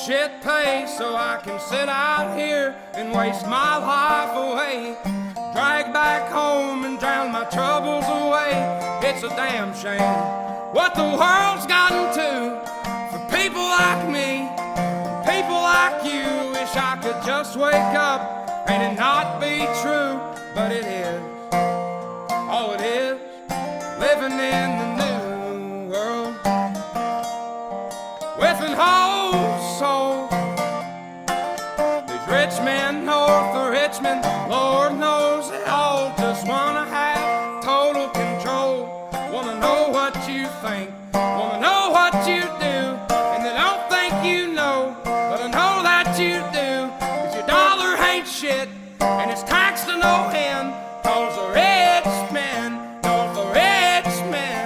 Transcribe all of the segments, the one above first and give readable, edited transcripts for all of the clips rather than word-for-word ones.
Shit pay so I can sit out here and waste my life away. Drag back home and drown my troubles away. It's a damn shame what the world's gotten to for people like me, people like you. Wish I could just wake up and it not be true, but it is. Oh, it is living in the new world with an whole soul. These rich men north of Richmond, Lord knows they all just wanna have total control. Wanna know what you think, wanna know what you do, and they don't think you know, but I know that you do. 'Cause your dollar ain't shit, and it's taxed to no end. 'Cause the rich men, know the rich men.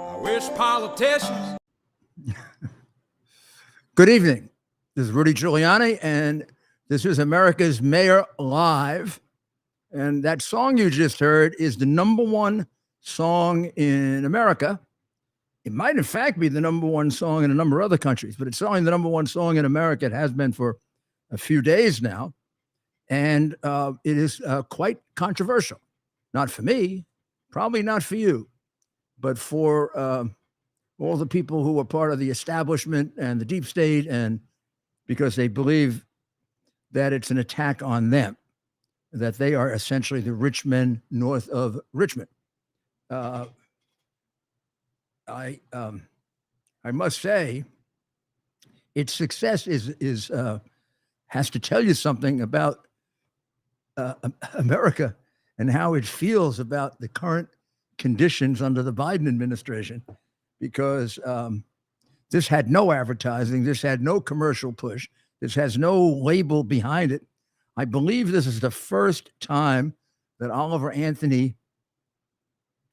I wish politicians. Good evening. This is Rudy Giuliani, and this is America's Mayor Live. And that song you just heard is the #1 song in America. It might, in fact, be the #1 song in a number of other countries, but it's only the #1 song in America. It has been for a few days now. And it is quite controversial. Not for me, probably not for you, but for all the people who are part of the establishment and the deep state, and because they believe that it's an attack on them, that they are essentially the rich men north of Richmond. I must say, its success has to tell you something about America and how it feels about the current conditions under the Biden administration, because this had no advertising, this had no commercial push, this has no label behind it. I believe this is the first time that Oliver Anthony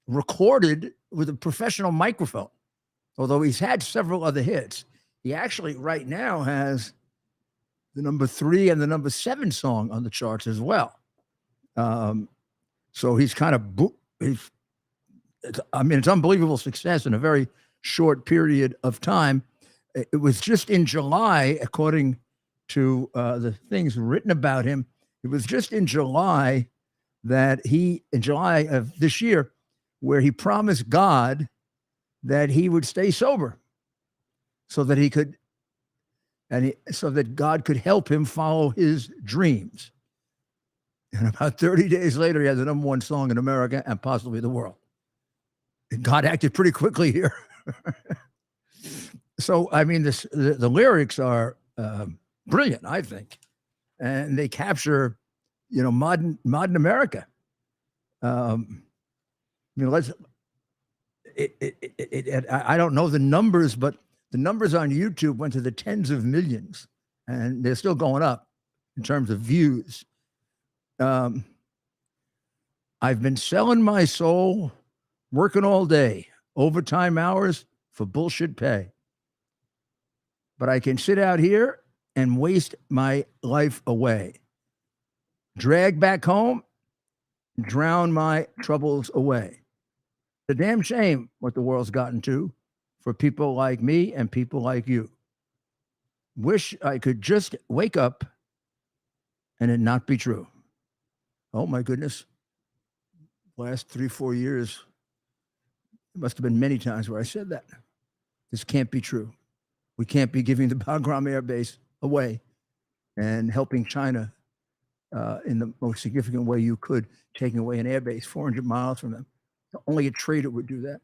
recorded with a professional microphone, although he's had several other hits. He actually right now has the #3 and the #7 song on the charts as well. So he's kind of, it's unbelievable success in a very short period of time. It was just in July, according to the things written about him, it was just in July in July of this year, where he promised God that he would stay sober so that he could, so that God could help him follow his dreams. And about 30 days later, he had the #1 song in America and possibly the world. And God acted pretty quickly here. So, I mean, the lyrics are brilliant, I think, and they capture, modern America. I don't know the numbers, but the numbers on YouTube went to the tens of millions, and they're still going up in terms of views. I've been selling my soul, working all day, overtime hours for bullshit pay. But I can sit out here and waste my life away, drag back home, drown my troubles away. It's a damn shame what the world's gotten to for people like me and people like you. Wish I could just wake up and it not be true. Oh my goodness. Last 3-4 years, there must have been many times where I said that. This can't be true. We can't be giving the Bagram Air Base away and helping China in the most significant way you could, taking away an air base 400 miles from them. Only a traitor would do that.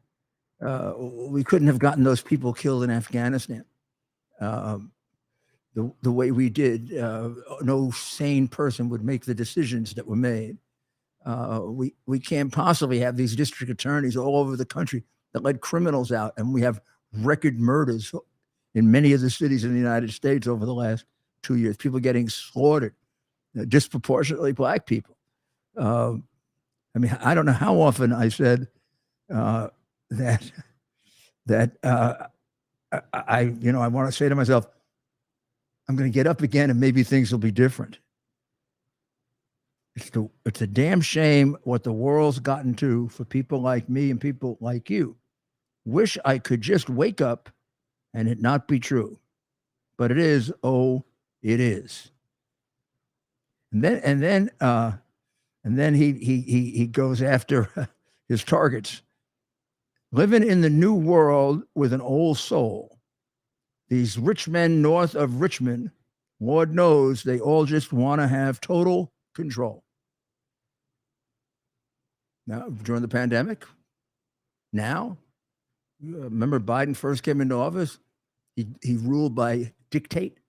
We couldn't have gotten those people killed in Afghanistan the way we did. No sane person would make the decisions that were made. We can't possibly have these district attorneys all over the country that let criminals out, and we have record murders in many of the cities in the United States over the last 2 years. People getting slaughtered, disproportionately Black people. I don't know how often I said that I want to say to myself, I'm going to get up again and maybe things will be different. It's a damn shame what the world's gotten to for people like me and people like you. Wish I could just wake up and it not be true. But it is, oh, it is. And then he goes after his targets. Living in the new world with an old soul. These rich men north of Richmond, Lord knows they all just want to have total control. Now, during the pandemic, now, remember Biden first came into office? He ruled by dictates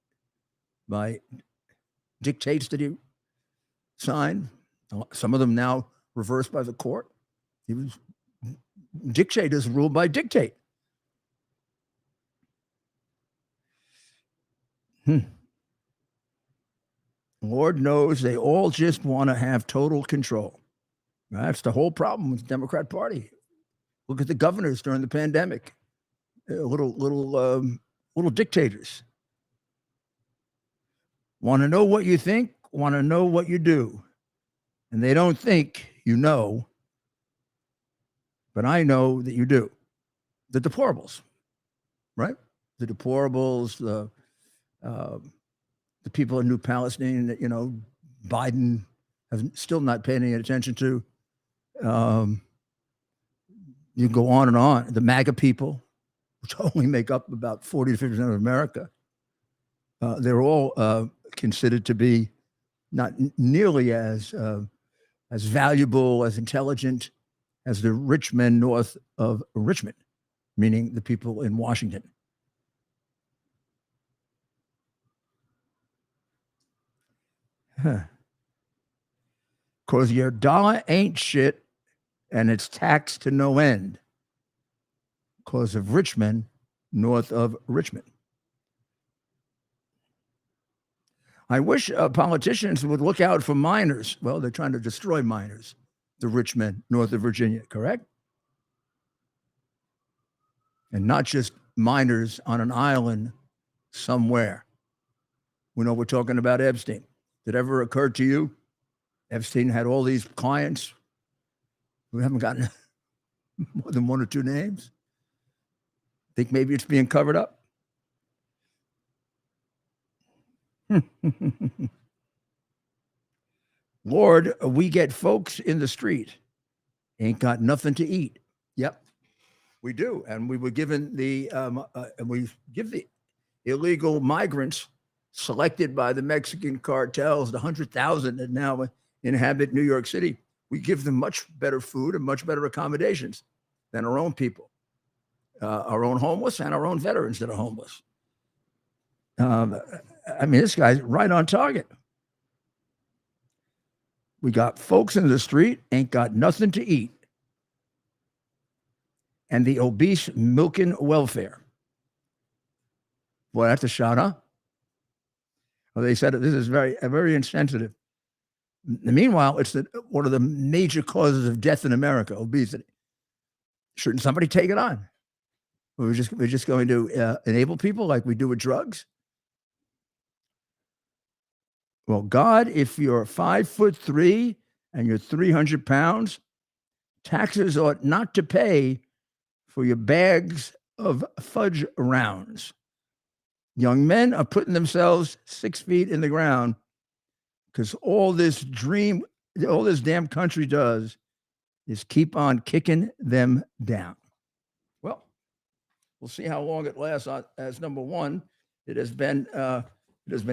that he signed. Some of them now reversed by the court. He was dictators ruled by dictate. Lord knows they all just want to have total control. That's the whole problem with the Democrat Party. Look at the governors during the pandemic. Little dictators. Want to know what you think, want to know what you do. And they don't think you know, but I know that you do. The deplorables, right? The deplorables, the people in New Palestine that, Biden has still not paid any attention to. You go on and on. The MAGA people, which only make up about 40 to 50% of America, they're all considered to be not nearly as valuable, as intelligent as the rich men north of Richmond, meaning the people in Washington. Because your dollar ain't shit and it's taxed to no end because of Richmond north of Richmond. I wish politicians would look out for miners. Well, they're trying to destroy miners, the rich men north of Virginia, correct? And not just miners on an island somewhere. We know we're talking about Epstein. Did it ever occur to you? Epstein had all these clients. We haven't gotten more than one or two names. Think maybe it's being covered up? Lord, we get folks in the street, ain't got nothing to eat. Yep, we do. And we were given we give the illegal migrants selected by the Mexican cartels, the 100,000 that now inhabit New York City, we give them much better food and much better accommodations than our own people, our own homeless and our own veterans that are homeless. This guy's right on target. We got folks in the street, ain't got nothing to eat. And the obese milking welfare. Boy, that's a shot, huh? Well, they said this is very insensitive. Meanwhile, it's one of the major causes of death in America, obesity. Shouldn't somebody take it on? We're just going to enable people like we do with drugs? Well, God, if you're 5'3" and you're 300 pounds, taxes ought not to pay for your bags of fudge rounds. Young men are putting themselves 6 feet in the ground because all this damn country does is keep on kicking them down. Well, we'll see how long it lasts. As number one, it has been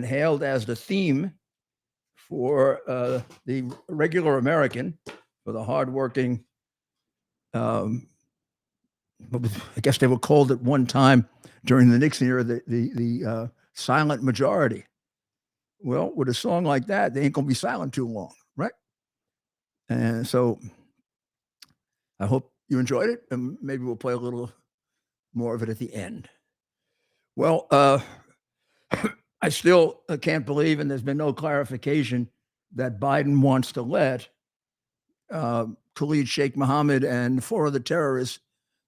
hailed as the theme for the regular American, for the hardworking. I guess they were called at one time during the Nixon era the silent majority. Well, with a song like that, they ain't gonna be silent too long, right? And so, I hope you enjoyed it, and maybe we'll play a little more of it at the end. Well, I still can't believe, and there's been no clarification, that Biden wants to let Khalid Sheikh Mohammed and 4 other terrorists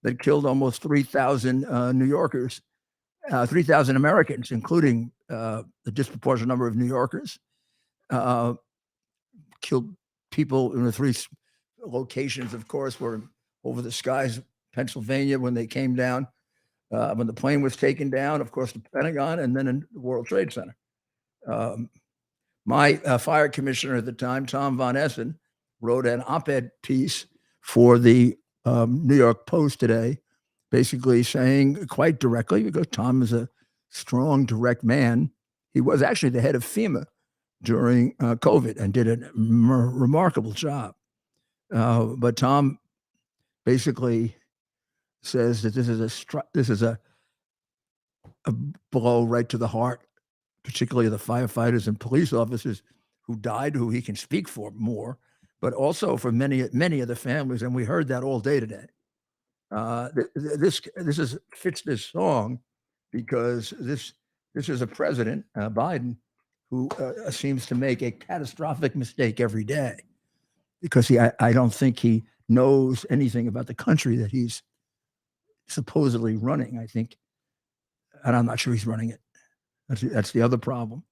that killed almost 3,000 New Yorkers, 3,000 Americans, including the disproportionate number of New Yorkers, killed people in the three locations, of course, were over the skies, Pennsylvania, when they came down, when the plane was taken down, of course, the Pentagon, and then in the World Trade Center. My fire commissioner at the time, Tom Von Essen, wrote an op-ed piece for the New York Post today, basically saying quite directly, because Tom is a strong, direct man. He was actually the head of FEMA during COVID and did a remarkable job. But Tom basically says that this is a blow right to the heart, particularly the firefighters and police officers who died, who he can speak for more, but also for many of the families. And we heard that all day today. This fits this song because this is a president, Biden, who seems to make a catastrophic mistake every day, because I don't think he knows anything about the country that he's supposedly running. I think, and I'm not sure he's running it. That's the other problem.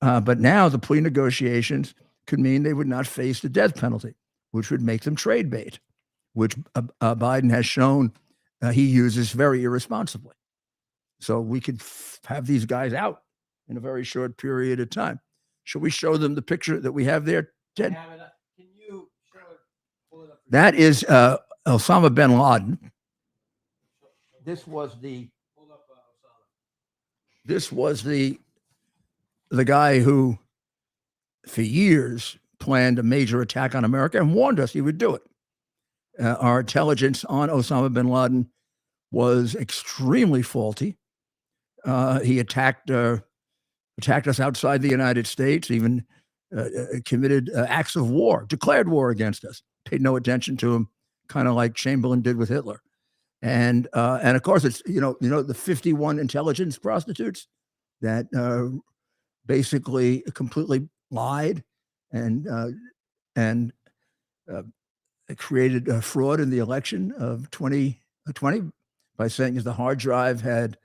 But now the plea negotiations could mean they would not face the death penalty, which would make them trade bait, which Biden has shown he uses very irresponsibly. So we could have these guys out in a very short period of time. Shall we show them the picture that we have there, Ted? Can you show it? Pull it up. That is Osama bin Laden. This was the Pull up Osama. This was the guy who, for years, planned a major attack on America and warned us he would do it. Our intelligence on Osama bin Laden was extremely faulty. He attacked us outside the United States, even committed acts of war, declared war against us, paid no attention to him, kind of like Chamberlain did with Hitler. And of course, it's the 51 intelligence prostitutes that basically completely lied and created a fraud in the election of 2020 by saying the hard drive had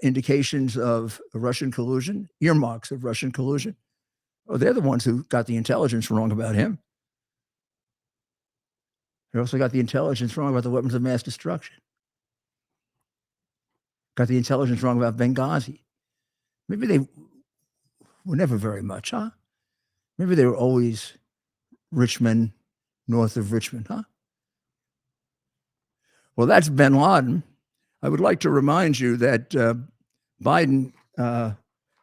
indications of Russian collusion, earmarks of Russian collusion. Oh, they're the ones who got the intelligence wrong about him. They also got the intelligence wrong about the weapons of mass destruction. Got the intelligence wrong about Benghazi. Maybe they were never very much, huh? Maybe they were always Richmond, north of Richmond, huh? Well, that's bin Laden. I would like to remind you that Biden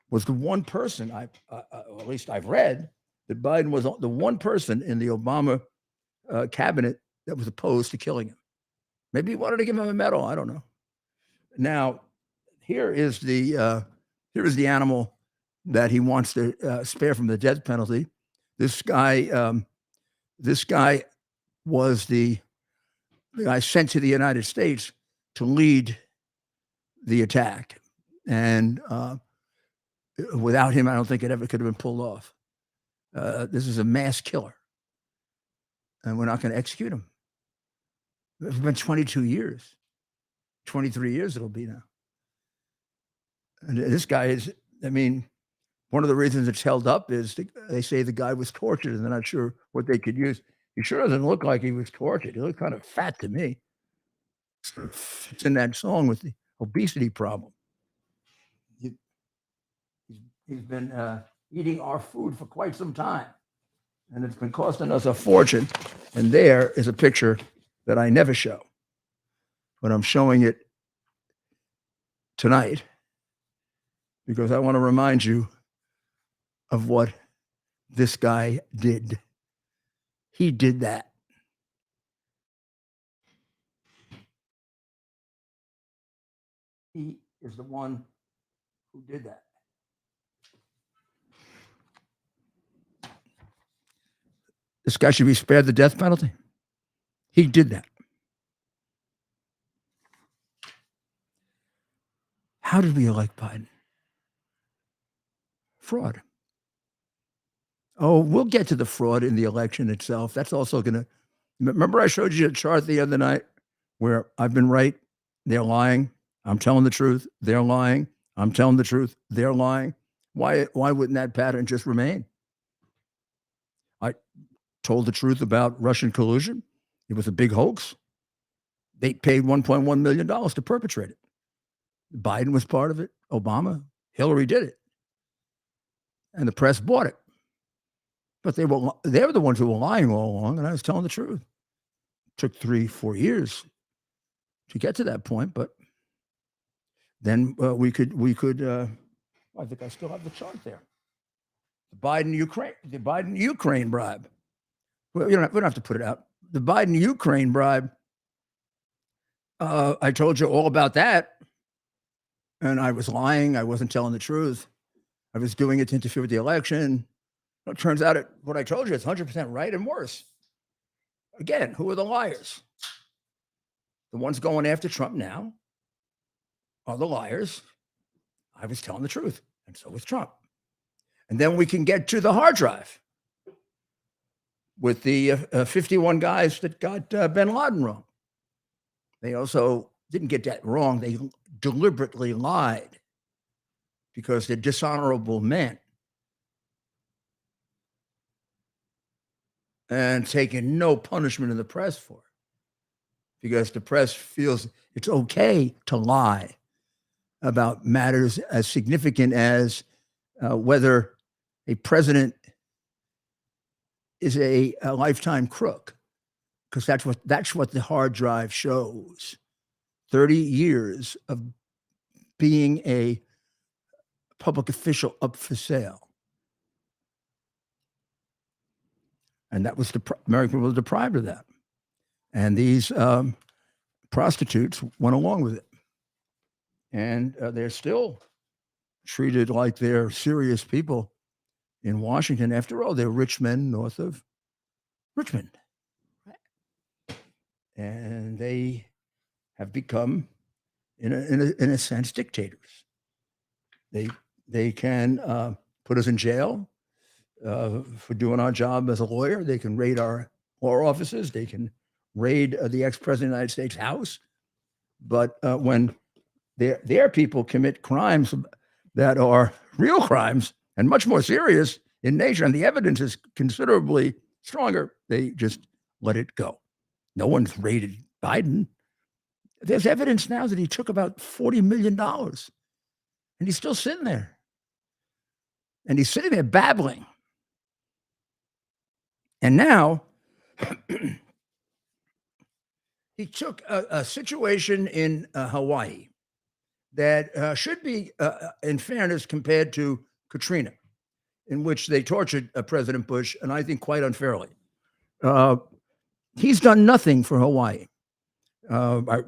was the one person, or at least I've read, that Biden was the one person in the Obama cabinet that was opposed to killing him. Maybe he wanted to give him a medal. I don't know. Now, here is the animal that he wants to spare from the death penalty. This guy was the guy sent to the United States to lead the attack, and without him, I don't think it ever could have been pulled off. This is a mass killer, and we're not going to execute him. It's been 22 years, 23 years it'll be now. And this guy is, one of the reasons it's held up is they say the guy was tortured, and they're not sure what they could use. He sure doesn't look like he was tortured. He looked kind of fat to me. It's in that song with the obesity problem. He's been eating our food for quite some time, and it's been costing us a fortune. And there is a picture that I never show, but I'm showing it tonight because I want to remind you of what this guy did. He did that. He is the one who did that. This guy should be spared the death penalty. He did that. How did we elect Biden? Fraud. Oh, we'll get to the fraud in the election itself. That's also going to, remember I showed you a chart the other night where I've been right, they're lying, I'm telling the truth, they're lying, I'm telling the truth, they're lying. Why wouldn't that pattern just remain? I told the truth about Russian collusion. It was a big hoax. They paid $1.1 million to perpetrate it. Biden was part of it. Obama, Hillary did it. And the press bought it. But they were the ones who were lying all along, and I was telling the truth. It took 3-4 years to get to that point, but then we could. I think I still have the chart there. The Biden Ukraine bribe. Well, we don't have to put it out. The Biden Ukraine bribe. I told you all about that, and I was lying. I wasn't telling the truth. I was doing it to interfere with the election. It turns out what I told you is 100% right and worse. Again, who are the liars? The ones going after Trump now are the liars. I was telling the truth, and so was Trump. And then we can get to the hard drive with the 51 guys that got bin Laden wrong. They also didn't get that wrong. They deliberately lied because they're dishonorable men and taking no punishment in the press for it because the press feels it's okay to lie about matters as significant as whether a president is a lifetime crook, because that's what the hard drive shows. 30 years of being a public official up for sale. And that was American people were deprived of that. And these prostitutes went along with it. And they're still treated like they're serious people in Washington. After all, they're rich men north of Richmond. And they have become, in a sense, dictators. They can put us in jail for doing our job as a lawyer. They can raid our law offices. They can raid the ex-president of the United States house. But when their people commit crimes that are real crimes and much more serious in nature, and the evidence is considerably stronger, they just let it go. No one's raided Biden. There's evidence now that he took about $40 million, and he's still sitting there. And he's sitting there babbling. And now he took a situation in Hawaii that should be, in fairness, compared to Katrina, in which they tortured President Bush, and I think quite unfairly. He's done nothing for Hawaii. The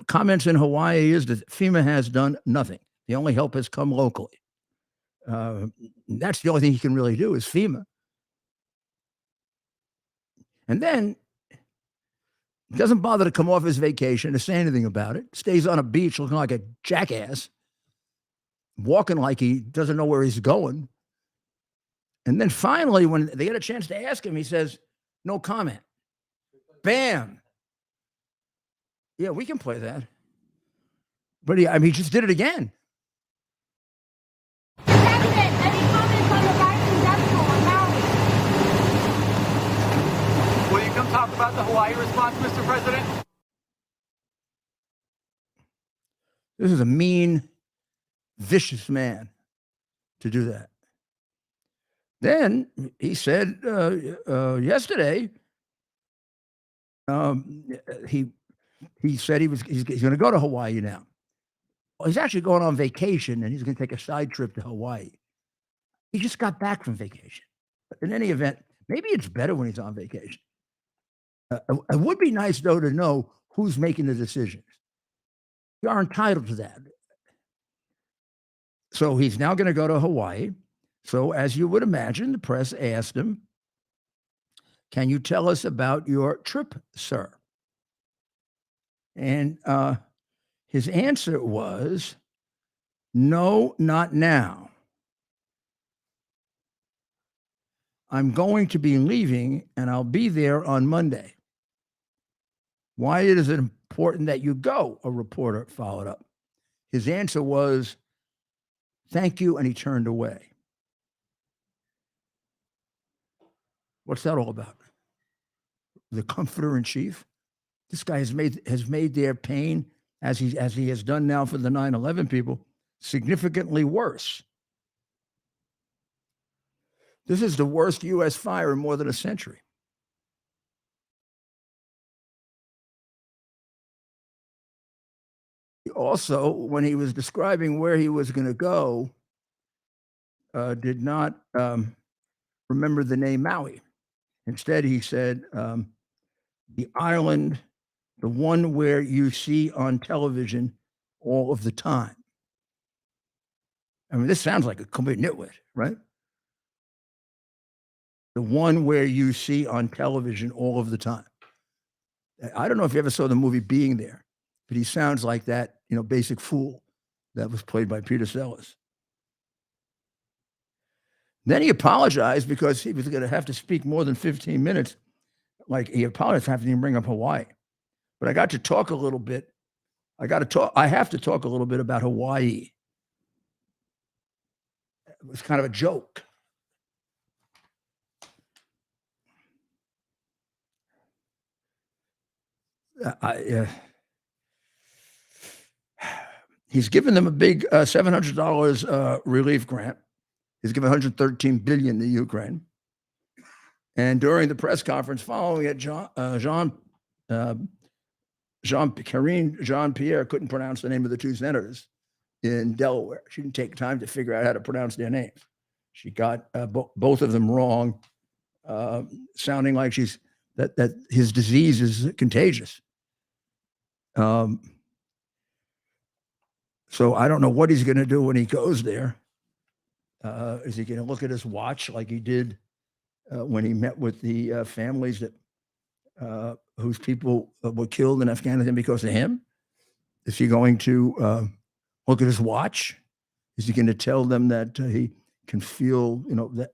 comments in Hawaii is that FEMA has done nothing. The only help has come locally. That's the only thing he can really do is FEMA. And then he doesn't bother to come off his vacation to say anything about it. Stays on a beach looking like a jackass, walking like he doesn't know where he's going. And then finally, when they get a chance to ask him, he says, no comment. Bam. Yeah, we can play that. But he just did it again. Any comments on the Biden death toll on Maui? Will you come talk about the Hawaii response, Mr. President? This is a mean, vicious man to do that. Then he said yesterday, he said he's going to go to Hawaii now. Well, he's actually going on vacation, and he's going to take a side trip to Hawaii. He just got back from vacation. But in any event, maybe it's better when he's on vacation. It would be nice, though, to know who's making the decisions. You are entitled to that. So he's now going to go to Hawaii. So as you would imagine, the press asked him, can you tell us about your trip, sir? And his answer was, no, not now. I'm going to be leaving, and I'll be there on Monday. Why is it important that you go? A reporter followed up. His answer was, thank you, and he turned away. What's that all about? The comforter in chief? This guy has made their pain, as he has done now for the 9/11 people, significantly worse. This is the worst U.S. fire in more than a century. Also, when he was describing where he was going to go, did not remember the name Maui. Instead, he said, the island, the one where you see on television all of the time. I mean, this sounds like a complete nitwit, right? The one where you see on television all of the time. I don't know if you ever saw the movie Being There, but he sounds like that, basic fool that was played by Peter Sellers. Then he apologized because he was going to have to speak more than 15 minutes. Like, he apologized for having to bring up Hawaii. But I got to talk a little bit. I have to talk a little bit about Hawaii. It was kind of a joke. He's given them a big $700 relief grant. He's given $113 billion to Ukraine. And during the press conference following it, Jean-Pierre couldn't pronounce the name of the two senators in Delaware. She didn't take time to figure out how to pronounce their names. She got both of them wrong, sounding like that his disease is contagious. So I don't know what he's going to do when he goes there. Is he going to look at his watch like he did when he met with the families that whose people were killed in Afghanistan because of him? Is he going to look at his watch? Is he going to tell them that he can feel,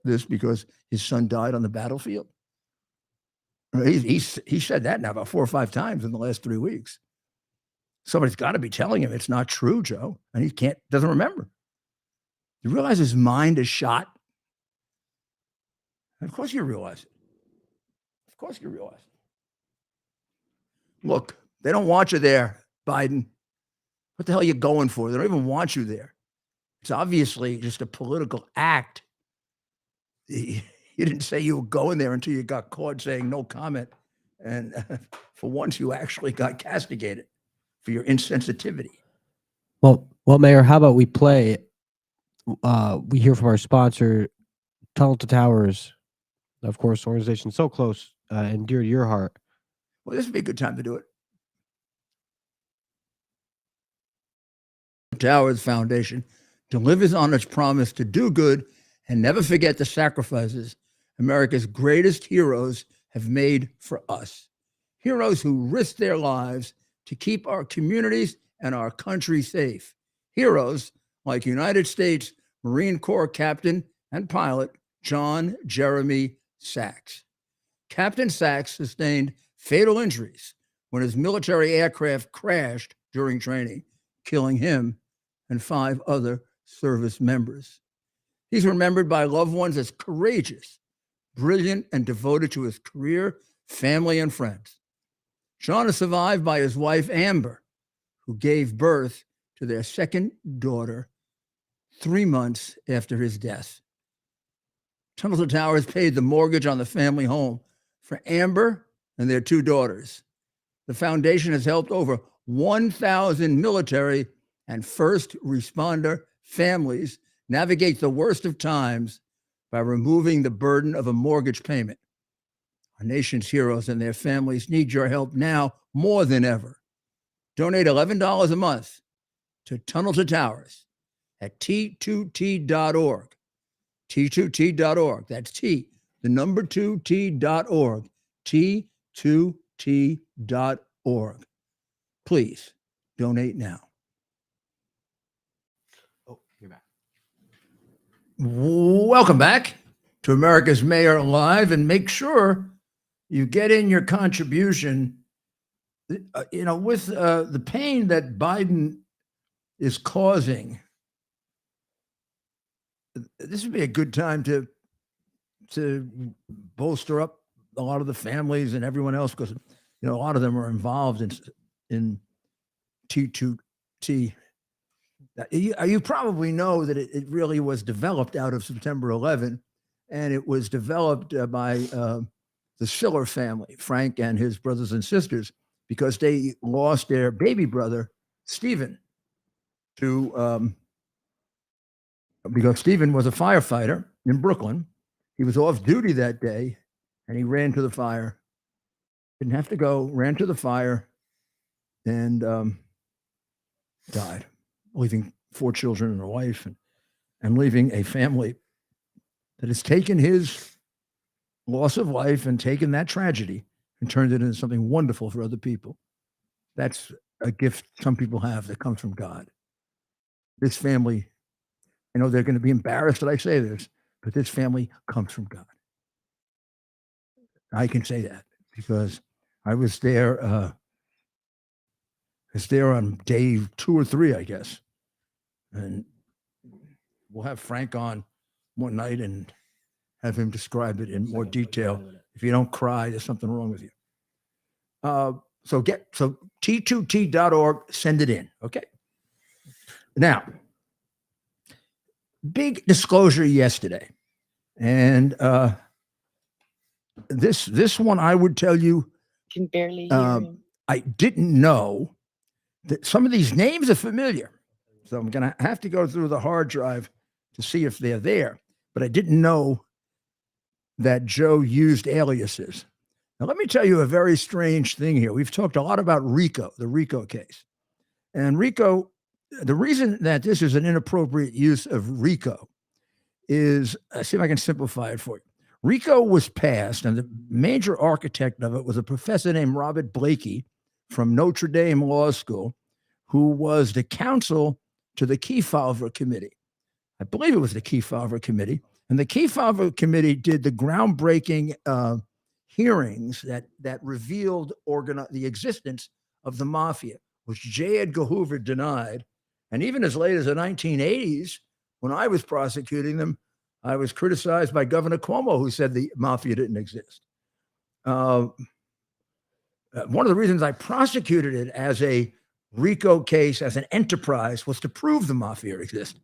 this because his son died on the battlefield? He said that now about 4 or 5 times in the last 3 weeks. Somebody's got to be telling him it's not true, Joe, and he doesn't remember. You realize his mind is shot? Of course you realize it. Of course you realize it. Look, they don't want you there, Biden. What the hell are you going for? They don't even want you there. It's obviously just a political act. You didn't say you were going there until you got caught saying no comment. And for once, you actually got castigated for your insensitivity. Well, Mayor, how about we play? We hear from our sponsor, Tunnel to Towers, of course, organization so close and dear to your heart. Well, this would be a good time to do it. Towers Foundation delivers on its promise to do good and never forget the sacrifices America's greatest heroes have made for us. Heroes who risked their lives to keep our communities and our country safe. Heroes like United States Marine Corps Captain and pilot John Jeremy Sachs. Captain Sachs sustained fatal injuries when his military aircraft crashed during training, killing him and 5 other service members. He's remembered by loved ones as courageous, brilliant, and devoted to his career, family, and friends. John is survived by his wife, Amber, who gave birth to their second daughter 3 months after his death. Tunnel to Towers paid the mortgage on the family home for Amber and their 2 daughters. The foundation has helped over 1,000 military and first responder families navigate the worst of times by removing the burden of a mortgage payment. Our nation's heroes and their families need your help now more than ever. Donate $11 a month to Tunnel to Towers at T2T.org. T2T.org. That's T, the number 2T.org. T2T.org. Please donate now. Oh, you're back. Welcome back to America's Mayor Live, and make sure you get in your contribution. With the pain that Biden is causing, this would be a good time to to bolster up a lot of the families and everyone else, because a lot of them are involved in T2T. You probably know that it really was developed out of September 11, and it was developed by the Schiller family, Frank and his brothers and sisters, because they lost their baby brother, Stephen, to because Stephen was a firefighter in Brooklyn. He was off duty that day, and he ran to the fire. Didn't have to go, ran to the fire, and died, leaving 4 children and a wife, and leaving a family that has taken his loss of life and taken that tragedy and turned it into something wonderful for other people. That's a gift some people have that comes from God. This family, I know they're going to be embarrassed that I say this, but this family comes from God. I can say that because I was there. On day 2 or 3, I guess, and we'll have Frank on one night and have him describe it in more detail. If you don't cry, there's something wrong with you. So T2T.org, send it in. Okay. Now, big disclosure yesterday. And this one, I would tell you, Can barely hear him. I didn't know that some of these names are familiar. So I'm going to have to go through the hard drive to see if they're there. But I didn't know that Joe used aliases. Now, let me tell you a very strange thing here. We've talked a lot about RICO, the RICO case. And RICO, the reason that this is an inappropriate use of RICO is, see if I can simplify it for you. RICO was passed, and the major architect of it was a professor named Robert Blakey from Notre Dame Law School, who was the counsel to the Kefauver Committee. I believe it was the Kefauver Committee. And the Kefauver Committee did the groundbreaking hearings that revealed the existence of the mafia, which J. Edgar Hoover denied. And even as late as the 1980s, when I was prosecuting them, I was criticized by Governor Cuomo, who said the mafia didn't exist. One of the reasons I prosecuted it as a RICO case, as an enterprise, was to prove the mafia existed,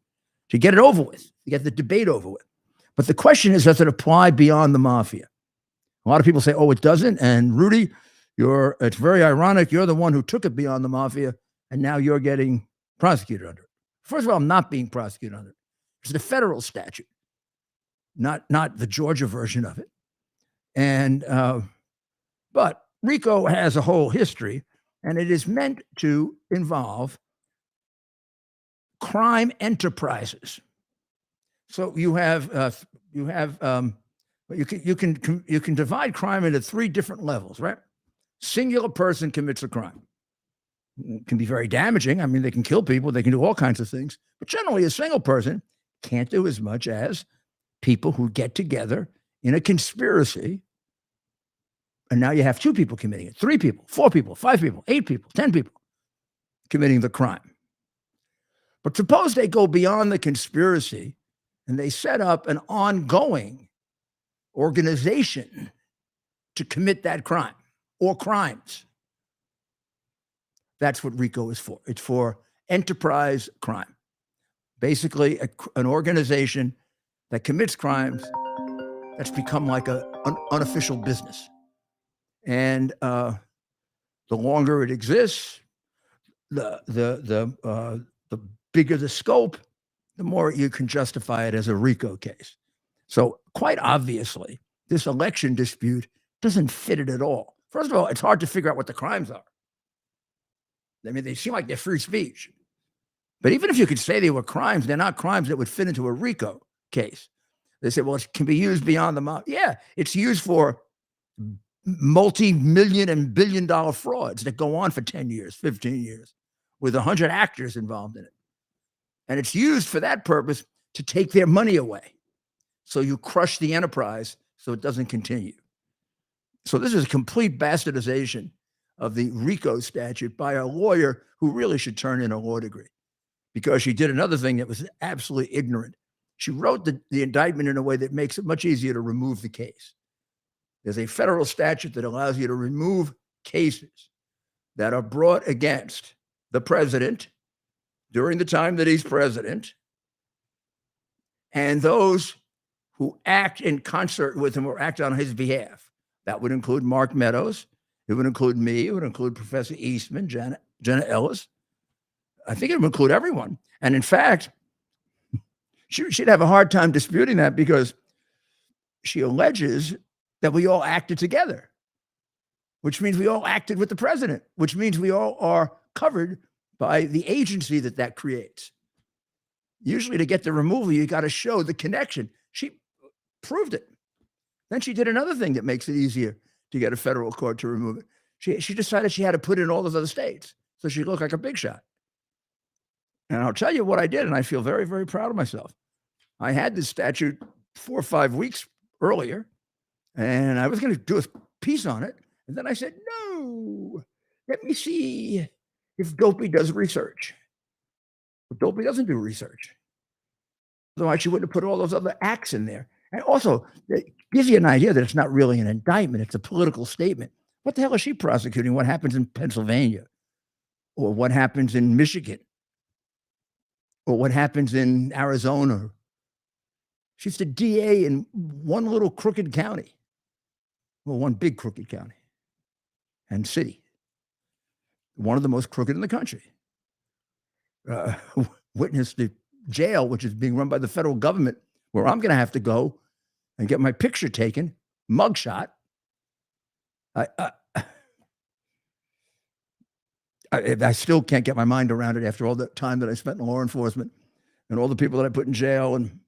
to get it over with, to get the debate over with. But the question is, does it apply beyond the mafia? A lot of people say, oh, it doesn't. And Rudy, it's very ironic. You're the one who took it beyond the mafia, and now you're getting prosecuted under it. First of all, I'm not being prosecuted under it. It's the federal statute, not the Georgia version of it. And but RICO has a whole history, and it is meant to involve crime enterprises. So you can divide crime into 3 different levels, right? Singular person commits a crime. It can be very damaging. I mean, they can kill people, they can do all kinds of things, but generally a single person can't do as much as people who get together in a conspiracy. And now you have 2 people committing it, 3 people, 4 people, 5 people, 8 people, 10 people committing the crime. But suppose they go beyond the conspiracy and they set up an ongoing organization to commit that crime or crimes. That's what RICO is for. It's for enterprise crime. Basically, an organization that commits crimes that's become like an unofficial business. And the longer it exists, the bigger the scope, the more you can justify it as a RICO case. So quite obviously, this election dispute doesn't fit it at all. First of all, it's hard to figure out what the crimes are. I mean, they seem like they're free speech. But even if you could say they were crimes, they're not crimes that would fit into a RICO case. They say, well, it can be used beyond the mafia. Yeah, it's used for multi-million and billion-dollar frauds that go on for 10 years, 15 years, with 100 actors involved in it. And it's used for that purpose to take their money away. So you crush the enterprise so it doesn't continue. So this is a complete bastardization of the RICO statute by a lawyer who really should turn in a law degree, because she did another thing that was absolutely ignorant. She wrote the indictment in a way that makes it much easier to remove the case. There's a federal statute that allows you to remove cases that are brought against the president during the time that he's president and those who act in concert with him or act on his behalf. That would include Mark Meadows. It would include me. It would include Professor Eastman, Jenna Ellis. I think it would include everyone. And in fact, she'd have a hard time disputing that because she alleges that we all acted together, which means we all acted with the president, which means we all are covered by the agency that creates. Usually to get the removal, you got to show the connection. She proved it. Then she did another thing that makes it easier to get a federal court to remove it. She decided she had to put in all those other states so she looked like a big shot. And I'll tell you what I did, and I feel very, very proud of myself. I had this statute 4 or 5 weeks earlier, and I was going to do a piece on it. And then I said, no, let me see if Dopey does research. But Dopey doesn't do research. Otherwise, she wouldn't have put all those other acts in there. And also, it gives you an idea that it's not really an indictment. It's a political statement. What the hell is she prosecuting? What happens in Pennsylvania? Or what happens in Michigan? Or what happens in Arizona? She's the DA in one little crooked county. Well, one big crooked county and city. One of the most crooked in the country. Witness the jail, which is being run by the federal government, where I'm going to have to go and get my picture taken, mugshot. I still can't get my mind around it after all the time that I spent in law enforcement and all the people that I put in jail. And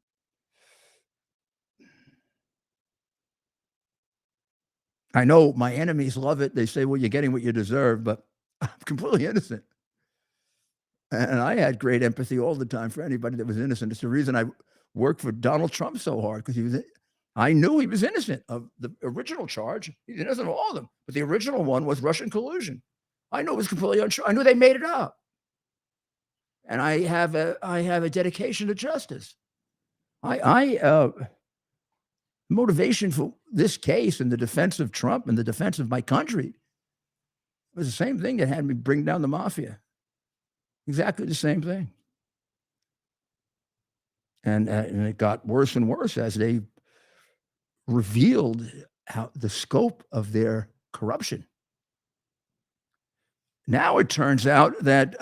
I know my enemies love it. They say, well, you're getting what you deserve, but I'm completely innocent. And I had great empathy all the time for anybody that was innocent. It's the reason I worked for Donald Trump so hard, because I knew he was innocent of the original charge. He's innocent of all of them. But the original one was Russian collusion. I knew it was completely untrue. I knew they made it up. And I have a dedication to justice. Motivation for this case and the defense of Trump and the defense of my country was the same thing that had me bring down the mafia. Exactly the same thing. And it got worse and worse as they revealed the scope of their corruption. Now it turns out that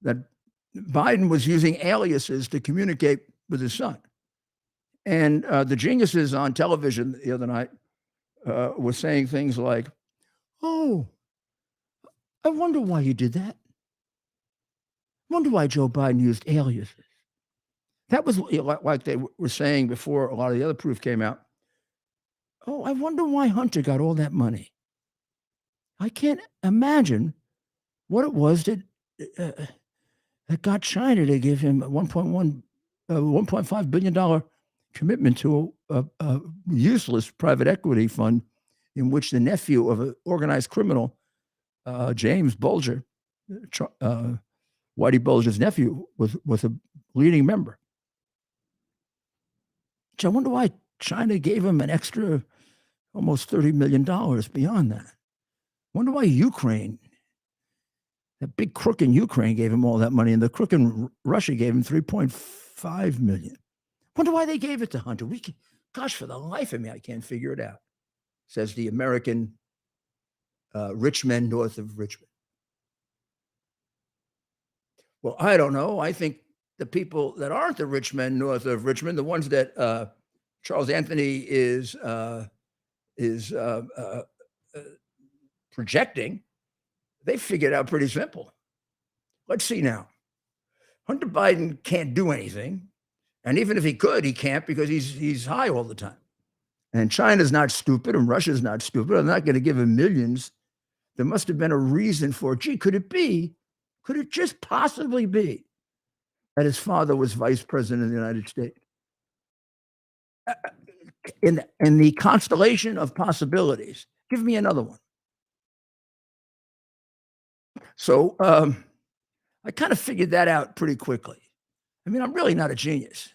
that Biden was using aliases to communicate with his son. And the geniuses on television the other night were saying things like, oh, I wonder why you did that. I wonder why Joe Biden used aliases. That was like they were saying before a lot of the other proof came out. Oh, I wonder why Hunter got all that money. I can't imagine what it was that got China to give him a $1.5 billion commitment to a useless private equity fund in which the nephew of an organized criminal, James Bulger, Whitey Bulger's nephew, was a leading member. I wonder why China gave him an extra almost $30 million beyond that. I wonder why Ukraine, that big crook in Ukraine, gave him all that money, and the crook in Russia gave him $3.5 million. I wonder why they gave it to Hunter. Gosh, for the life of me, I can't figure it out, says the American rich men north of Richmond. Well, I don't know. I think the people that aren't the rich men north of Richmond, the ones that Charles Anthony is projecting, they figured out pretty simple. Let's see now. Hunter Biden can't do anything. And even if he could, he can't, because he's high all the time. And China's not stupid, and Russia's not stupid. I'm not going to give him millions. There must have been a reason for it. Gee, could it just possibly be that his father was vice president of the United States? In the constellation of possibilities, give me another one. So I kind of figured that out pretty quickly. I mean, I'm really not a genius.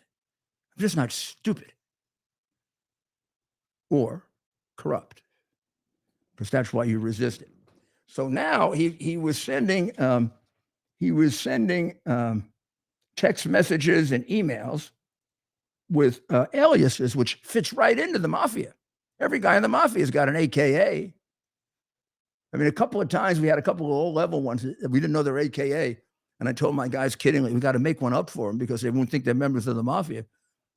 I'm just not stupid or corrupt, because that's why you resist it. So now he was sending text messages and emails with aliases, which fits right into the mafia. Every guy in the mafia has got an AKA. I mean, a couple of times we had a couple of low-level ones that we didn't know their AKA. And I told my guys kiddingly, we got to make one up for them because they won't think they're members of the mafia.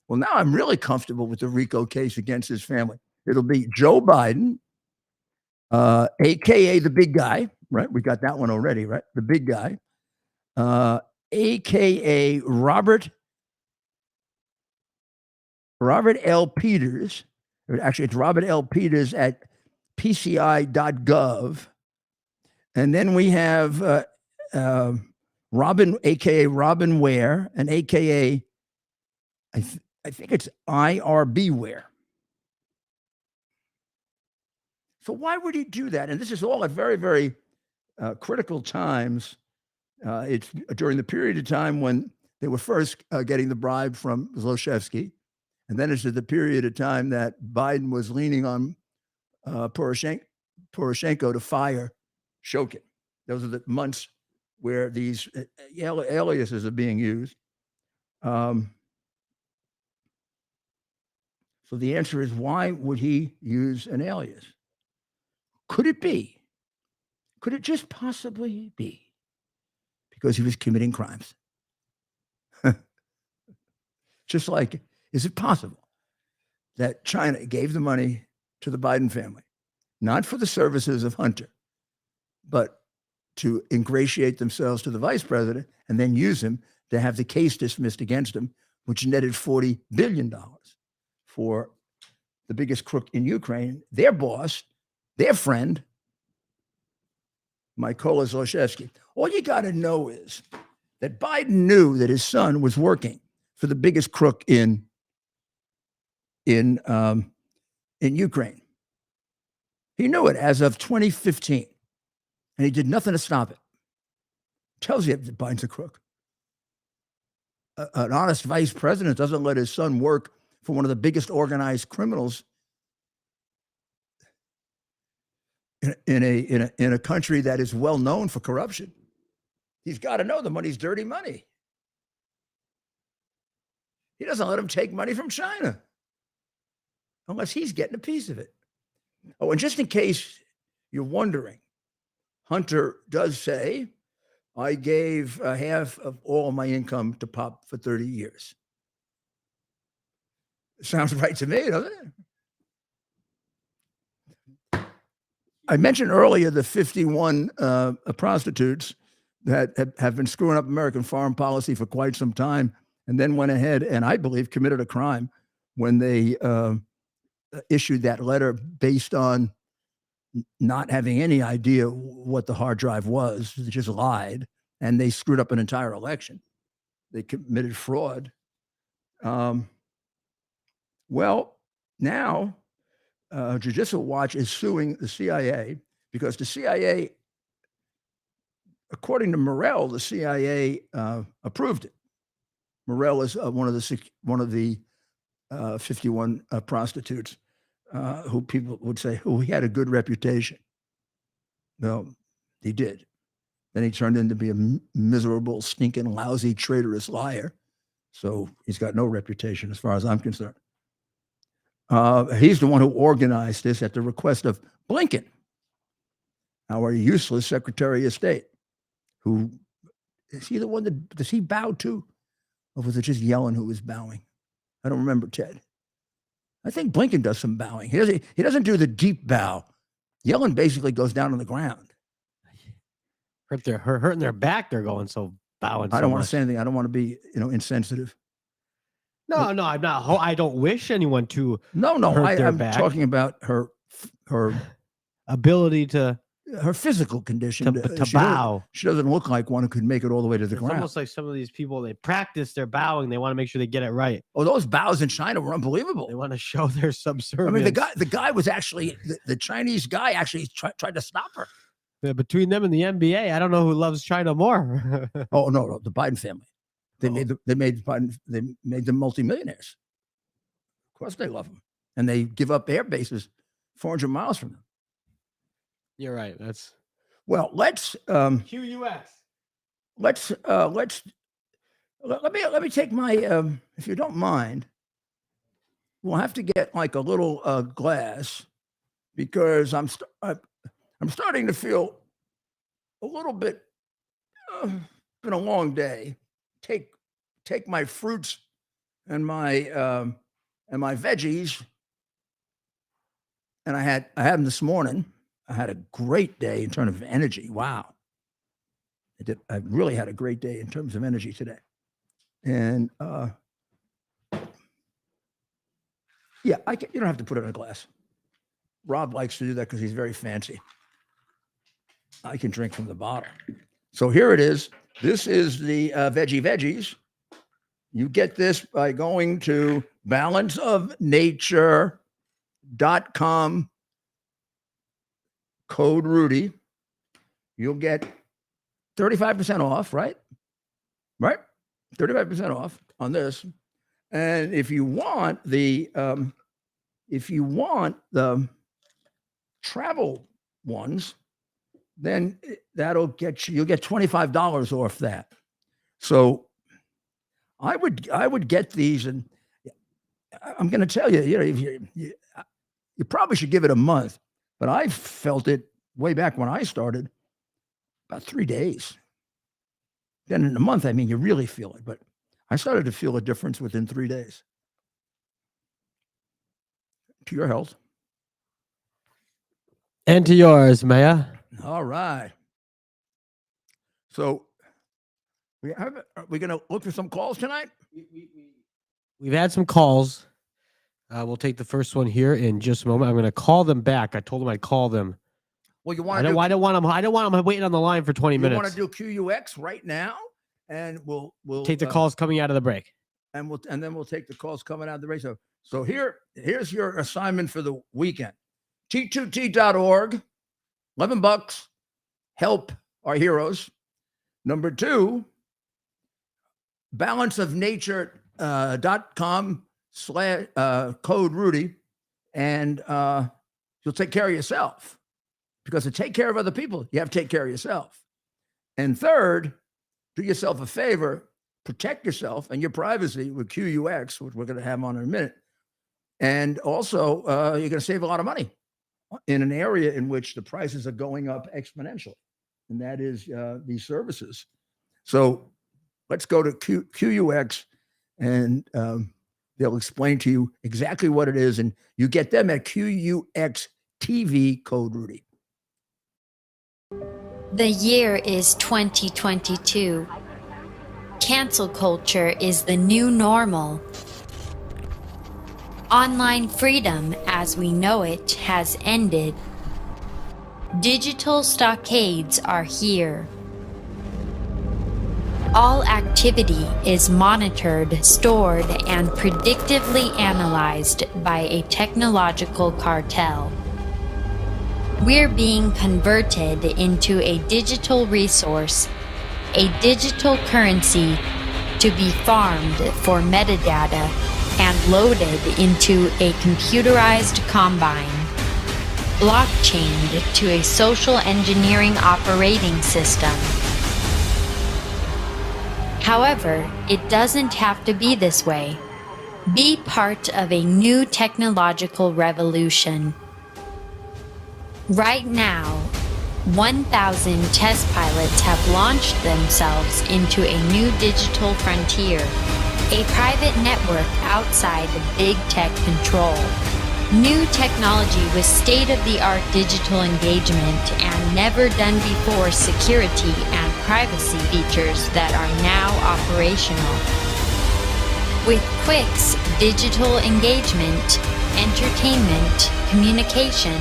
Well, now I'm really comfortable with the RICO case against his family. It'll be Joe Biden, AKA the big guy, right? We got that one already, right? The big guy, AKA Robert L. Peters. Actually, it's Robert L. Peters at PCI.gov. And then we have Robin, AKA Robin Ware, and AKA, I think it's IRB Ware. So why would he do that? And this is all at very, very critical times. It's during the period of time when they were first getting the bribe from Zlochevsky. And then it's at the period of time that Biden was leaning on Poroshenko to fire Shokin. Those are the months where these aliases are being used. So the answer is, why would he use an alias? Could it be? Could it just possibly be because he was committing crimes? Just like, is it possible that China gave the money to the Biden family, not for the services of Hunter, but to ingratiate themselves to the vice president and then use him to have the case dismissed against him, which netted $40 billion for the biggest crook in Ukraine, their boss, their friend, Mykola Zlochevsky. All you got to know is that Biden knew that his son was working for the biggest crook in Ukraine. He knew it as of 2015, and he did nothing to stop it. Tells you that Biden's a crook. An honest vice president doesn't let his son work for one of the biggest organized criminals in a country that is well known for corruption. He's got to know the money's dirty money. He doesn't let him take money from China unless he's getting a piece of it. Oh, and just in case you're wondering, Hunter does say, I gave half of all my income to Pop for 30 years. Sounds right to me, doesn't it? I mentioned earlier the 51 prostitutes that have been screwing up American foreign policy for quite some time, and then went ahead and I believe committed a crime when they issued that letter based on not having any idea what the hard drive was. They just lied, and they screwed up an entire election. They committed fraud. Well, now Judicial Watch is suing the CIA because the CIA, according to Morell, the CIA approved it. Morell is one of the 51 prostitutes who people would say, oh, he had a good reputation. No, he did. Then he turned into be a miserable, stinking, lousy, traitorous liar. So he's got no reputation as far as I'm concerned. He's the one who organized this at the request of Blinken, our useless Secretary of State, who is he the one that does he bow to? Or was it just Yellen who was bowing? I don't remember, Ted. I think Blinken does some bowing. He doesn't do the deep bow. Yellen basically goes down on the ground. Hurting their back. They're going so bowing. I don't want to say anything. I don't want to be, insensitive. No, I'm not. I don't wish anyone to. No. I'm talking about her ability to. Her physical condition to bow. She doesn't look like one who could make it all the way to the ground. It's almost like some of these people, they practice their bowing. They want to make sure they get it right. Oh, those bows in China were unbelievable. They want to show their subservience. I mean, the guy was actually, the Chinese guy actually tried to stop her. Yeah, between them and the NBA, I don't know who loves China more. Oh, no, the Biden family. They made them multimillionaires. course they love them. And they give up air bases 400 miles from them. You're right. That's Well, let's QUX. let me take my if you don't mind, we'll have to get like a little glass because I'm starting to feel a little bit been a long day. Take my fruits and my veggies, and I had them this morning. I had a great day in terms of energy. Wow. I really had a great day in terms of energy today. And yeah, you don't have to put it in a glass. Rob likes to do that because he's very fancy. I can drink from the bottle. So here it is. This is the veggies. You get this by going to balanceofnature.com, code Rudy. You'll get 35% off, right? Right? 35% off on this. And if you want the travel ones, then you'll get $25 off that. So I would get these, and I'm going to tell you, you probably should give it a month, but I felt it way back when I started, about 3 days. Then in a month, I mean, you really feel it, but I started to feel a difference within 3 days. To your health. And to yours, Mayor. All right. So are we going to look for some calls tonight? We've had some calls. We'll take the first one here in just a moment. I'm going to call them back. I told them I'd call them. Well, you I want to? don't want them waiting on the line for 20 minutes. You want to do QUX right now, and we'll take the calls coming out of the break, and then we'll take the calls coming out of the break. So here's your assignment for the weekend. T2T.org, $11. Help our heroes. Number 2, balanceofnature.com code Rudy, and you'll take care of yourself. Because to take care of other people, you have to take care of yourself. And third, do yourself a favor, protect yourself and your privacy with QUX, which we're going to have on in a minute. And also, you're going to save a lot of money in an area in which the prices are going up exponentially, and that is these services. So let's go to QUX, and they'll explain to you exactly what it is, and you get them at QUX TV code Rudy. The year is 2022. Cancel culture is the new normal. Online freedom as we know it has ended. Digital stockades are here. All activity is monitored, stored, and predictively analyzed by a technological cartel. We're being converted into a digital resource, a digital currency to be farmed for metadata and loaded into a computerized combine, blockchained to a social engineering operating system. However, it doesn't have to be this way. Be part of a new technological revolution. Right now, 1,000 test pilots have launched themselves into a new digital frontier, a private network outside of big tech control. New technology with state-of-the-art digital engagement and never-done-before security and privacy features that are now operational. With Qwix, digital engagement, entertainment, communication,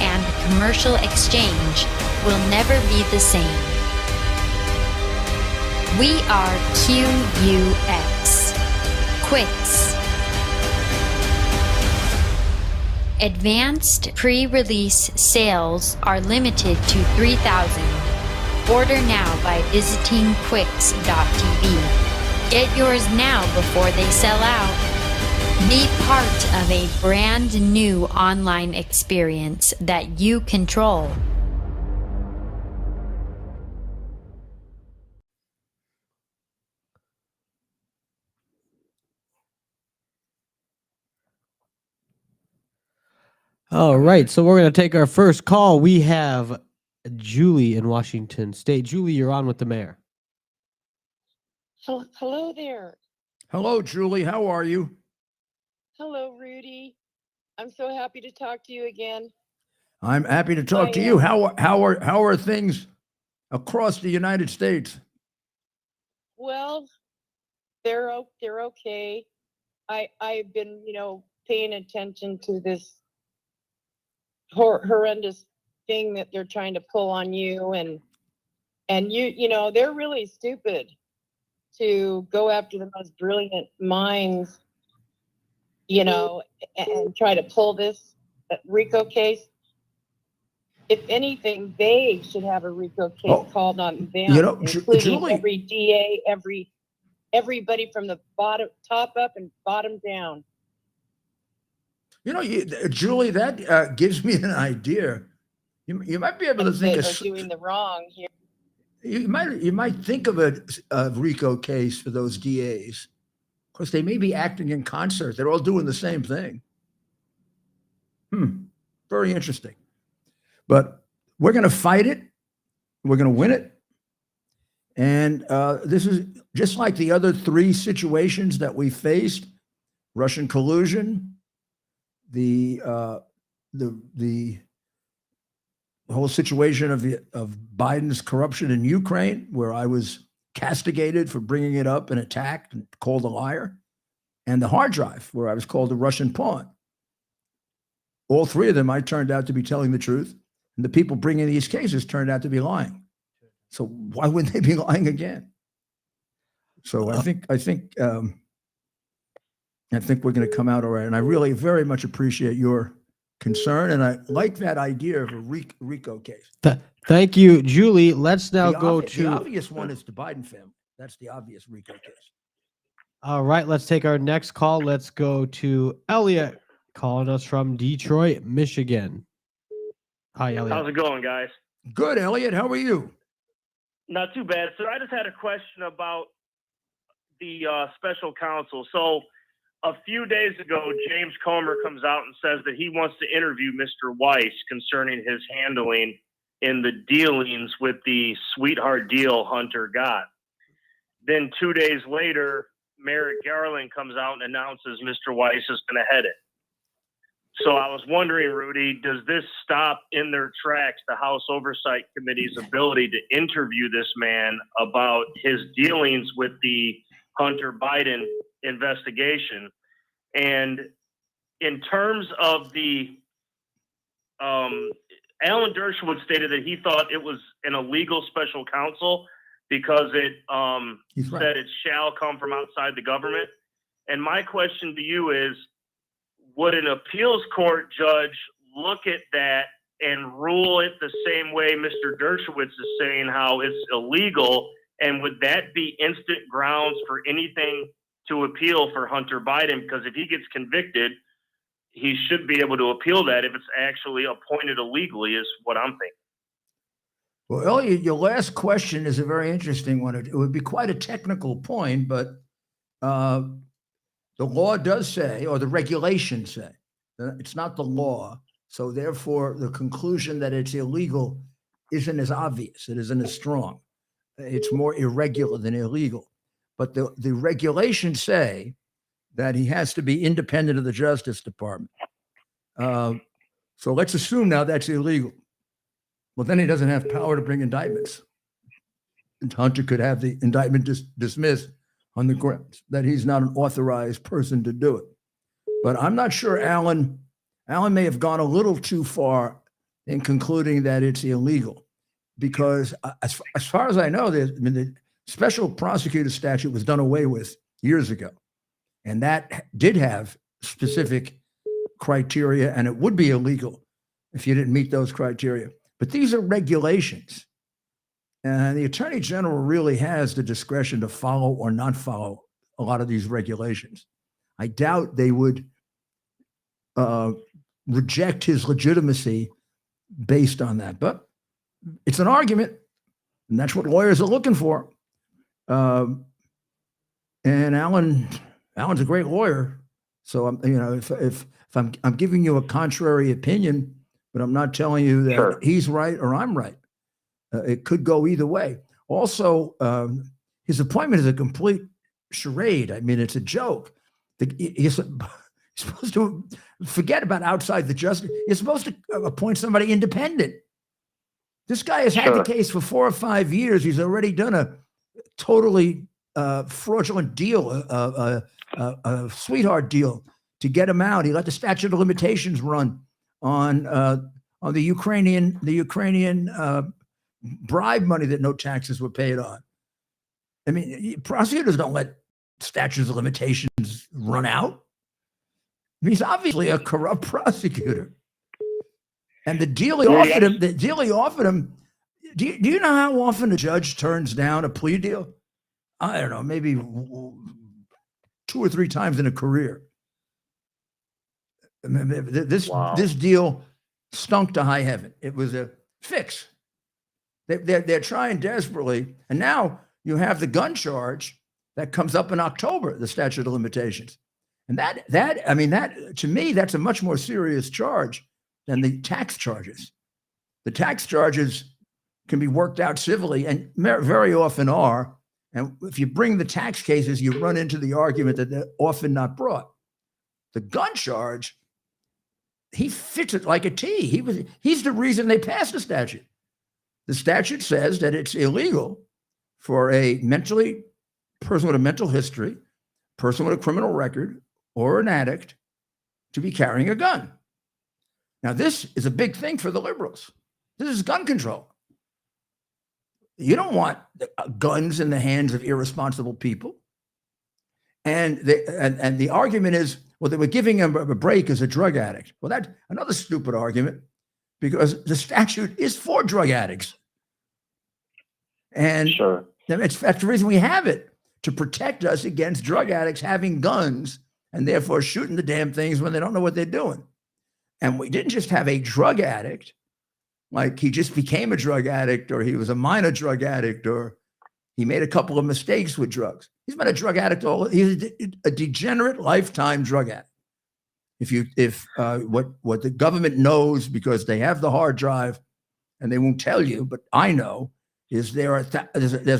and commercial exchange will never be the same. We are QUX. Qwix. Advanced pre-release sales are limited to 3,000. Order now by visiting Qwix.tv. Get yours now before they sell out. Be part of a brand new online experience that you control. All right, so we're going to take our first call. We have Julie in Washington State. Julie, you're on with the mayor. Hello there. Hello, Julie. How are you? Hello, Rudy. I'm so happy to talk to you again. I'm happy to talk I to you. am. How are things across the United States? Well, they're okay. I've been, paying attention to this horrendous thing that they're trying to pull on you, and they're really stupid to go after the most brilliant minds, and try to pull this RICO case. If anything, they should have a RICO case called on them, including Julie, every DA, everybody from the top up and bottom down. Julie, that gives me an idea. You might be able to think of doing the wrong here. You might think of a RICO case for those DAs, because they may be acting in concert. They're all doing the same thing. Very interesting. But we're going to fight it. We're going to win it. And this is just like the other three situations that we faced: Russian collusion, the whole situation of Biden's corruption in Ukraine, where I was castigated for bringing it up and attacked and called a liar, and the hard drive, where I was called a Russian pawn. All three of them, I turned out to be telling the truth, and the people bringing these cases turned out to be lying. So why wouldn't they be lying again? So I think we're going to come out all right. And I really very much appreciate your concern, and I like that idea of a RICO case. Thank you, Julie. Let's now go to the obvious one is the Biden family. That's the obvious RICO case. All right, let's take our next call. Let's go to Elliot, calling us from Detroit, Michigan. Hi, Elliot. How's it going, guys? Good, Elliot. How are you? Not too bad. So I just had a question about the special counsel. So a few days ago, James Comer comes out and says that he wants to interview Mr. Weiss concerning his handling in the dealings with the sweetheart deal Hunter got. Then 2 days later, Merrick Garland comes out and announces Mr. Weiss is going to head it. So I was wondering, Rudy, does this stop in their tracks the House Oversight Committee's ability to interview this man about his dealings with the Hunter Biden investigation? And in terms of the Alan Dershowitz stated that he thought it was an illegal special counsel because it said it shall come from outside the government. And my question to you is, would an appeals court judge look at that and rule it the same way Mr. Dershowitz is saying how it's illegal? And would that be instant grounds for anything to appeal for Hunter Biden? Because if he gets convicted, he should be able to appeal that if it's actually appointed illegally, is what I'm thinking. Well, Elliot, your last question is a very interesting one. It would be quite a technical point, but the law does say, or the regulations say, it's not the law. So therefore, the conclusion that it's illegal isn't as obvious. It isn't as strong. It's more irregular than illegal. But the regulations say that he has to be independent of the Justice Department. So let's assume now that's illegal. Well, then he doesn't have power to bring indictments. And Hunter could have the indictment dismissed on the grounds that he's not an authorized person to do it. But I'm not sure Alan may have gone a little too far in concluding that it's illegal, because as far as I know, the special prosecutor statute was done away with years ago. And that did have specific criteria, and it would be illegal if you didn't meet those criteria. But these are regulations. And the Attorney General really has the discretion to follow or not follow a lot of these regulations. I doubt they would reject his legitimacy based on that. But it's an argument, and that's what lawyers are looking for. And Alan's a great lawyer, so if I'm giving you a contrary opinion, but I'm not telling you that Sure. he's right or I'm right. It could go either way. Also, his appointment is a complete charade. I mean, it's a joke. He's supposed to forget about outside the justice. You're supposed to appoint somebody independent. This guy has had the case for 4 or 5 years. He's already done a totally fraudulent deal, a sweetheart deal to get him out. He let the statute of limitations run on the Ukrainian bribe money that no taxes were paid on. I mean, prosecutors don't let statutes of limitations run out. He's obviously a corrupt prosecutor. And the deal he offered him, do you know how often a judge turns down a plea deal? I don't know, maybe 2 or 3 times in a career. I mean, this deal stunk to high heaven. It was a fix. They're trying desperately, and now you have the gun charge that comes up in October, the statute of limitations, and that to me, that's a much more serious charge than the tax charges. The tax charges can be worked out civilly, and very often are. And if you bring the tax cases, you run into the argument that they're often not brought. The gun charge, he fits it like a T. He's the reason they passed the statute. The statute says that it's illegal for a person with a mental history, person with a criminal record, or an addict to be carrying a gun. Now, this is a big thing for the liberals. This is gun control. You don't want guns in the hands of irresponsible people. And the argument is, well, they were giving him a break as a drug addict. Well, that's another stupid argument, because the statute is for drug addicts. And that's the reason we have it, to protect us against drug addicts having guns and therefore shooting the damn things when they don't know what they're doing. And we didn't just have a drug addict, like he just became a drug addict, or he was a minor drug addict, or he made a couple of mistakes with drugs. He's been a drug addict he's a degenerate lifetime drug addict. What the government knows, because they have the hard drive and they won't tell you, but I know, is there's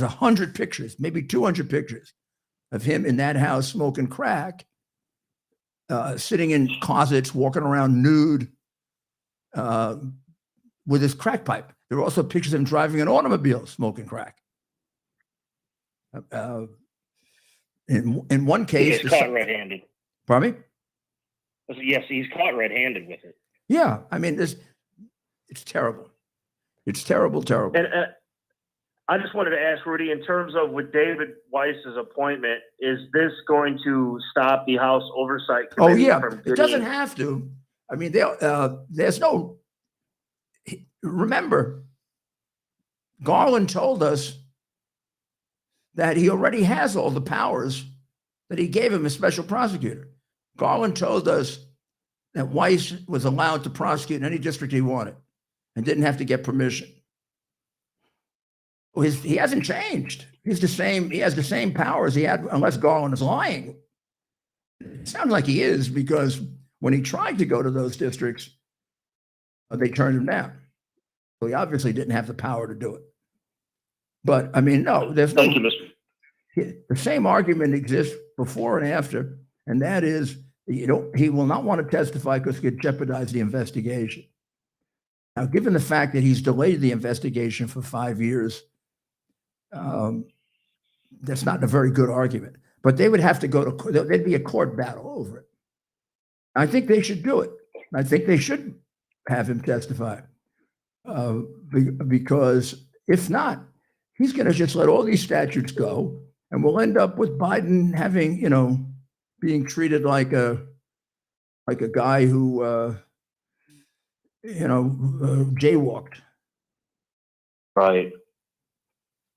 100 pictures, maybe 200 pictures of him in that house smoking crack, sitting in closets, walking around nude, with his crack pipe. There are also pictures of him driving an automobile smoking crack. In one case, he's caught red-handed. Pardon me? Yes, he's caught red-handed with it. Yeah, I mean, it's terrible. It's terrible. And I just wanted to ask Rudy, in terms of with David Weiss's appointment, is this going to stop the House Oversight Committee? Oh yeah, it doesn't have to. I mean, there's no. Remember, Garland told us that he already has all the powers that he gave him as special prosecutor. Garland told us that Weiss was allowed to prosecute in any district he wanted and didn't have to get permission. Well, he hasn't changed. He's the same. He has the same powers he had, unless Garland is lying. It sounds like he is, because when he tried to go to those districts, they turned him down. So he obviously didn't have the power to do it. But I mean, no, there's no. Thank you, Mr. The same argument exists before and after, and that is, he will not want to testify because it could jeopardize the investigation. Now, given the fact that he's delayed the investigation for 5 years, that's not a very good argument. But they would have to go to court. There'd be a court battle over it. I think they should do it. I think they should have him testify, because if not, he's going to just let all these statutes go, and we'll end up with Biden having, being treated like a guy who, jaywalked. Right.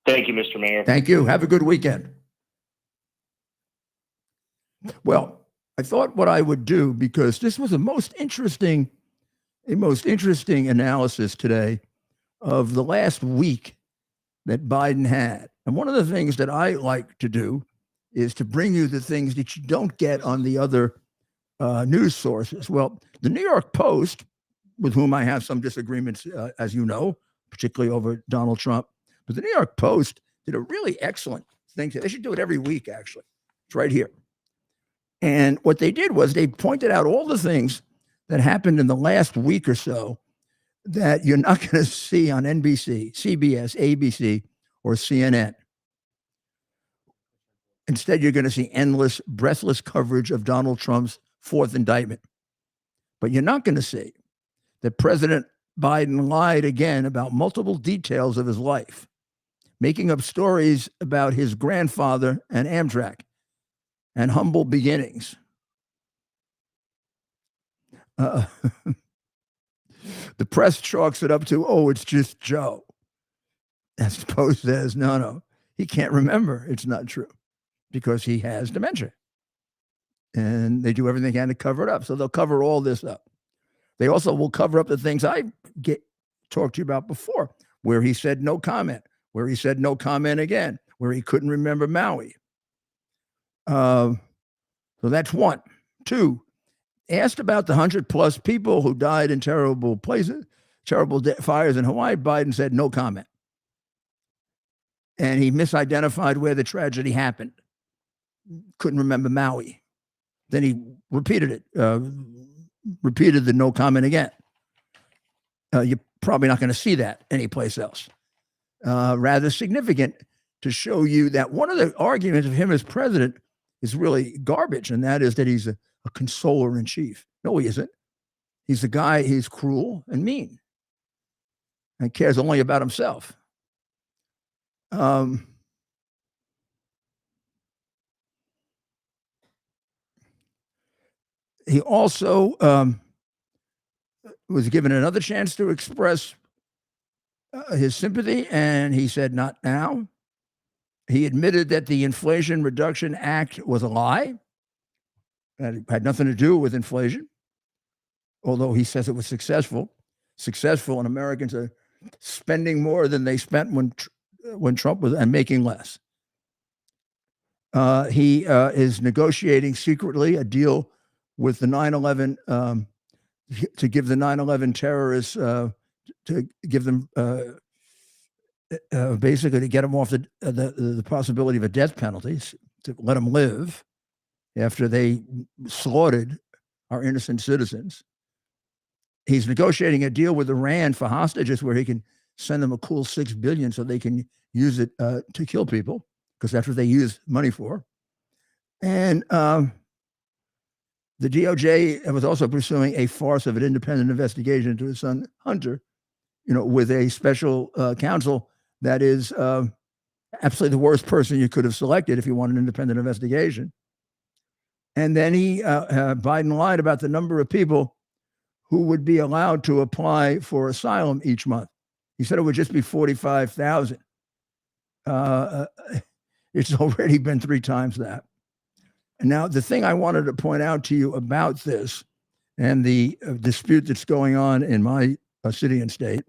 Thank you, Mr. Mayor. Thank you. Have a good weekend. Well, I thought what I would do, because this was a most interesting analysis today of the last week that Biden had. And one of the things that I like to do is to bring you the things that you don't get on the other news sources. Well, the New York Post, with whom I have some disagreements, as you know, particularly over Donald Trump, but the New York Post did a really excellent thing. They should do it every week, actually. It's right here. And what they did was they pointed out all the things that happened in the last week or so that you're not going to see on NBC, CBS, ABC, or CNN. Instead, you're going to see endless, breathless coverage of Donald Trump's fourth indictment. But you're not going to see that President Biden lied again about multiple details of his life, making up stories about his grandfather and Amtrak and humble beginnings. The press chalks it up to, oh, it's just Joe. As the Post says, no, he can't remember. It's not true, because he has dementia. And they do everything they can to cover it up. So they'll cover all this up. They also will cover up the things I talked to you about before, where he said no comment, where he said no comment again, where he couldn't remember Maui. So that's one. Two, asked about the 100+ people who died in terrible places, fires in Hawaii, Biden said no comment. And he misidentified where the tragedy happened. Couldn't remember Maui. Then he repeated it, repeated the no comment again. You're probably not going to see that anyplace else. Rather significant to show you that one of the arguments of him as president is really garbage, and that is that he's a consoler in chief. No, he isn't. He's a guy, he's cruel and mean and cares only about himself. He also was given another chance to express his sympathy, and he said, not now. He admitted that the Inflation Reduction Act was a lie, that it had nothing to do with inflation, although he says it was successful, and Americans are spending more than they spent when Trump was, and making less. He is negotiating secretly a deal with the 9/11 to give the 9/11 terrorists to give them basically to get them off the possibility of a death penalty, to let them live after they slaughtered our innocent citizens. He's negotiating a deal with Iran for hostages where he can send them a cool $6 billion so they can use it to kill people, because that's what they use money for. And the DOJ was also pursuing a farce of an independent investigation into his son, Hunter, with a special counsel that is absolutely the worst person you could have selected if you want an independent investigation. And then Biden lied about the number of people who would be allowed to apply for asylum each month. He said it would just be 45,000. It's already been 3 times that. And now the thing I wanted to point out to you about this and the dispute that's going on in my city and state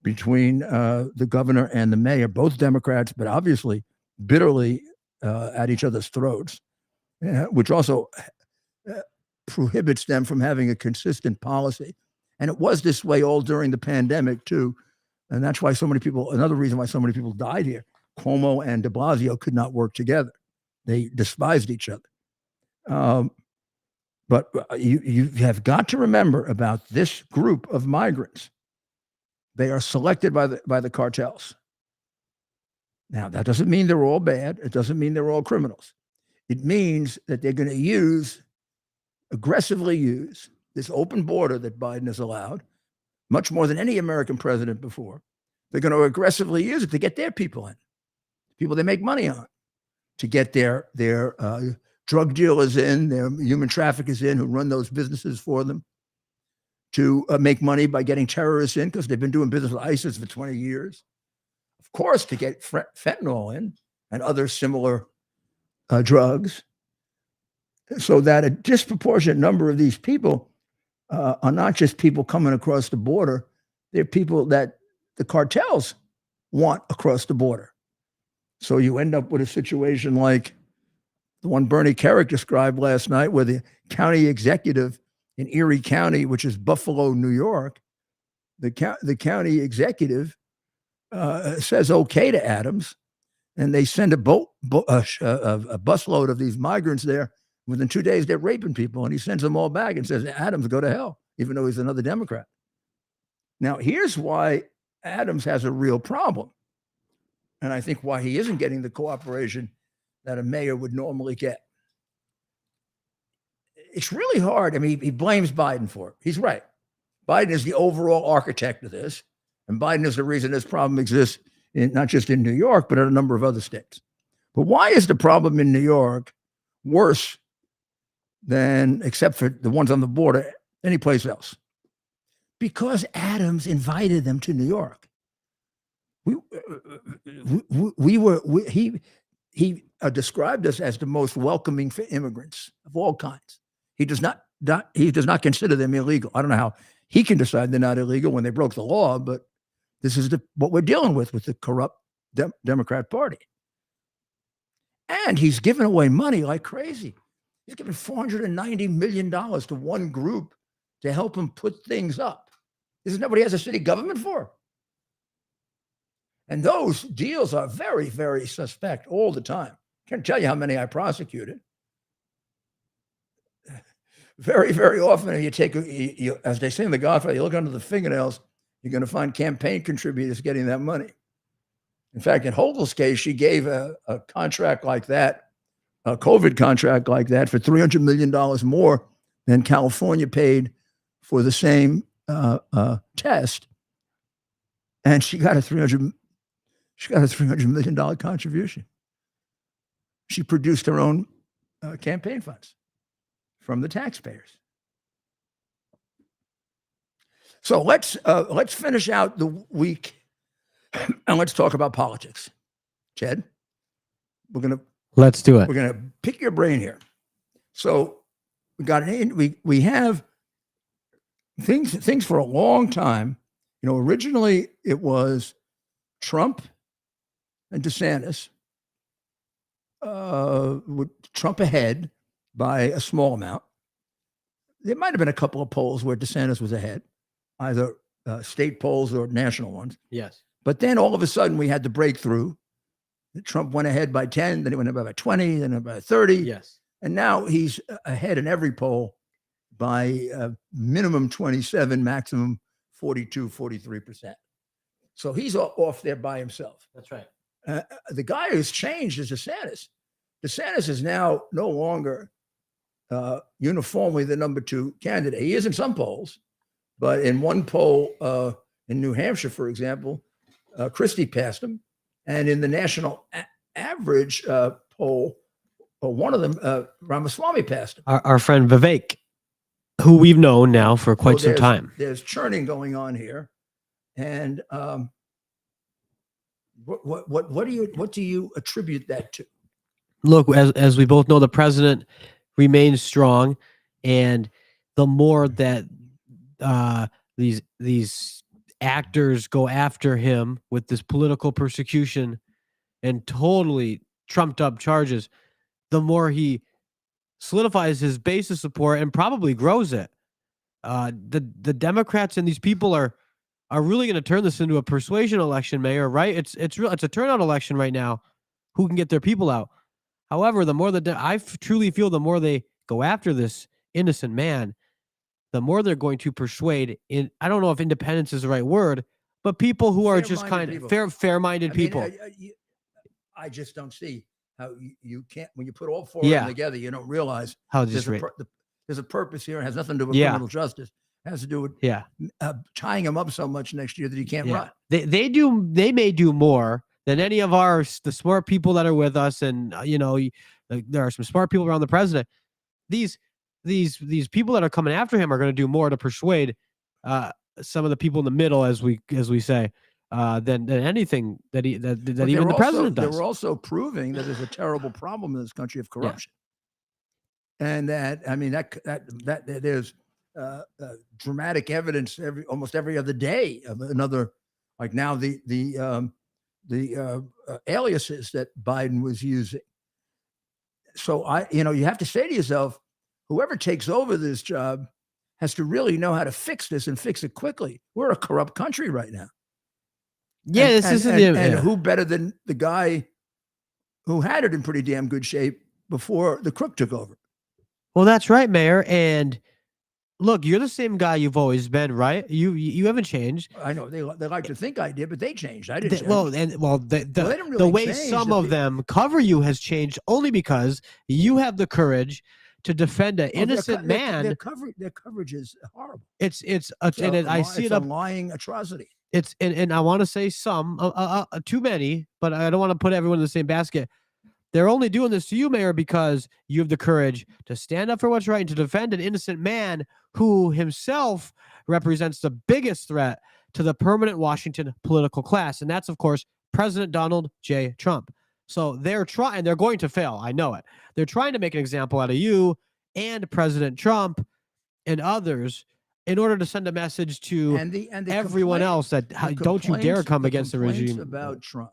between the governor and the mayor, both Democrats, but obviously bitterly at each other's throats, which also prohibits them from having a consistent policy. And it was this way all during the pandemic too. And that's why so many people, another reason why so many people died here, Cuomo and de Blasio could not work together. They despised each other. But you have got to remember about this group of migrants. They are selected by the cartels. Now, that doesn't mean they're all bad. It doesn't mean they're all criminals. It means that they're going to aggressively use this open border that Biden has allowed, much more than any American president before. They're going to aggressively use it to get their people in, people they make money on, to get their drug dealers in, their human traffickers in, who run those businesses for them, to make money by getting terrorists in, because they've been doing business with ISIS for 20 years. Of course, to get fentanyl in and other similar drugs. so that a disproportionate number of these people are not just people coming across the border, they're people that the cartels want across the border. So you end up with a situation like the one Bernie Kerik described last night, where the county executive in Erie County, which is Buffalo, New York, the county executive says okay to Adams, and they send a busload of these migrants there. Within 2 days, they're raping people, and he sends them all back and says, Adams, go to hell, even though he's another Democrat. Now, here's why Adams has a real problem, and I think why he isn't getting the cooperation that a mayor would normally get. It's really hard. I mean, he blames Biden for it. He's right. Biden is the overall architect of this, and Biden is the reason this problem exists, not just in New York, but in a number of other states. But why is the problem in New York worse than, except for the ones on the border, any place else? Because Adams invited them to New York. He described us as the most welcoming for immigrants of all kinds. He does not consider them illegal. I don't know how he can decide they're not illegal when they broke the law, but this is what we're dealing with the corrupt Democrat Party. And he's giving away money like crazy. He's giving $490 million to one group to help him put things up. Isn't that what he has a city government for? And those deals are very, very suspect all the time. Can't tell you how many I prosecuted. Very, very often, you take, as they say in The Godfather, you look under the fingernails, you're going to find campaign contributors getting that money. In fact, in Hochul's case, she gave a contract like that, a COVID contract like that, for $300 million more than California paid for the same test, and she got a $300 million contribution. She produced her own campaign funds from the taxpayers. So let's finish out the week and let's talk about politics. Chad, let's do it. We're gonna pick your brain here. So we have things for a long time. You know, originally it was Trump and DeSantis, with Trump ahead by a small amount. There might have been a couple of polls where DeSantis was ahead, either state polls or national ones. Yes. But then all of a sudden we had the breakthrough. Trump went ahead by 10, then he went ahead by 20, then by 30. Yes. And now he's ahead in every poll by minimum 27, maximum 42, 43%. So he's off there by himself. That's right. The guy who's changed is DeSantis. DeSantis is now no longer uniformly the number 2 candidate. He is in some polls, but in one poll in New Hampshire, for example, Christie passed him. And in the national average poll, one of them, Ramaswamy passed him. Our friend Vivek, who we've known now for quite some time. There's churning going on here. And what do you attribute that to? Look, as we both know, the president remains strong, and the more that these actors go after him with this political persecution and totally trumped up charges, the more he solidifies his base of support and probably grows it. The Democrats and these people are really going to turn this into a persuasion election, Mayor, right? It's a turnout election right now. Who can get their people out? However, the more I truly feel the more they go after this innocent man, the more they're going to persuade I don't know if independence is the right word, but people who are just kind of fair-minded people. I just don't see how you can't, when you put all four of them together, you don't realize how there's a purpose here. It has nothing to do with criminal justice. It has to do with tying him up so much next year that he can't run. They may do more than any of the smart people that are with us. And, there are some smart people around the president. These people that are coming after him are going to do more to persuade some of the people in the middle, as we say, than anything that even the president does. They were also proving that there's a terrible problem in this country of corruption. and that I mean that there's dramatic evidence almost every other day of another, like now the aliases that Biden was using. So you have to say to yourself, whoever takes over this job has to really know how to fix this and fix it quickly. We're a corrupt country right now. Yeah, and who better than the guy who had it in pretty damn good shape before the crook took over? Well, that's right, Mayor. And look, you're the same guy you've always been, right? You haven't changed. I know they like to think I did, but they changed. I didn't. They didn't really the way change. some of them cover you has changed only because you have the courage to defend an innocent man. Their coverage is horrible. It's I see it a lying atrocity. And I want to say some, too many, but I don't want to put everyone in the same basket. They're only doing this to you, Mayor, because you have the courage to stand up for what's right and to defend an innocent man who himself represents the biggest threat to the permanent Washington political class. And that's, of course, President Donald J. Trump. So they're trying, and they're going to fail. I know it. They're trying to make an example out of you and President Trump and others in order to send a message to everyone else that don't you dare come against the regime. About Trump,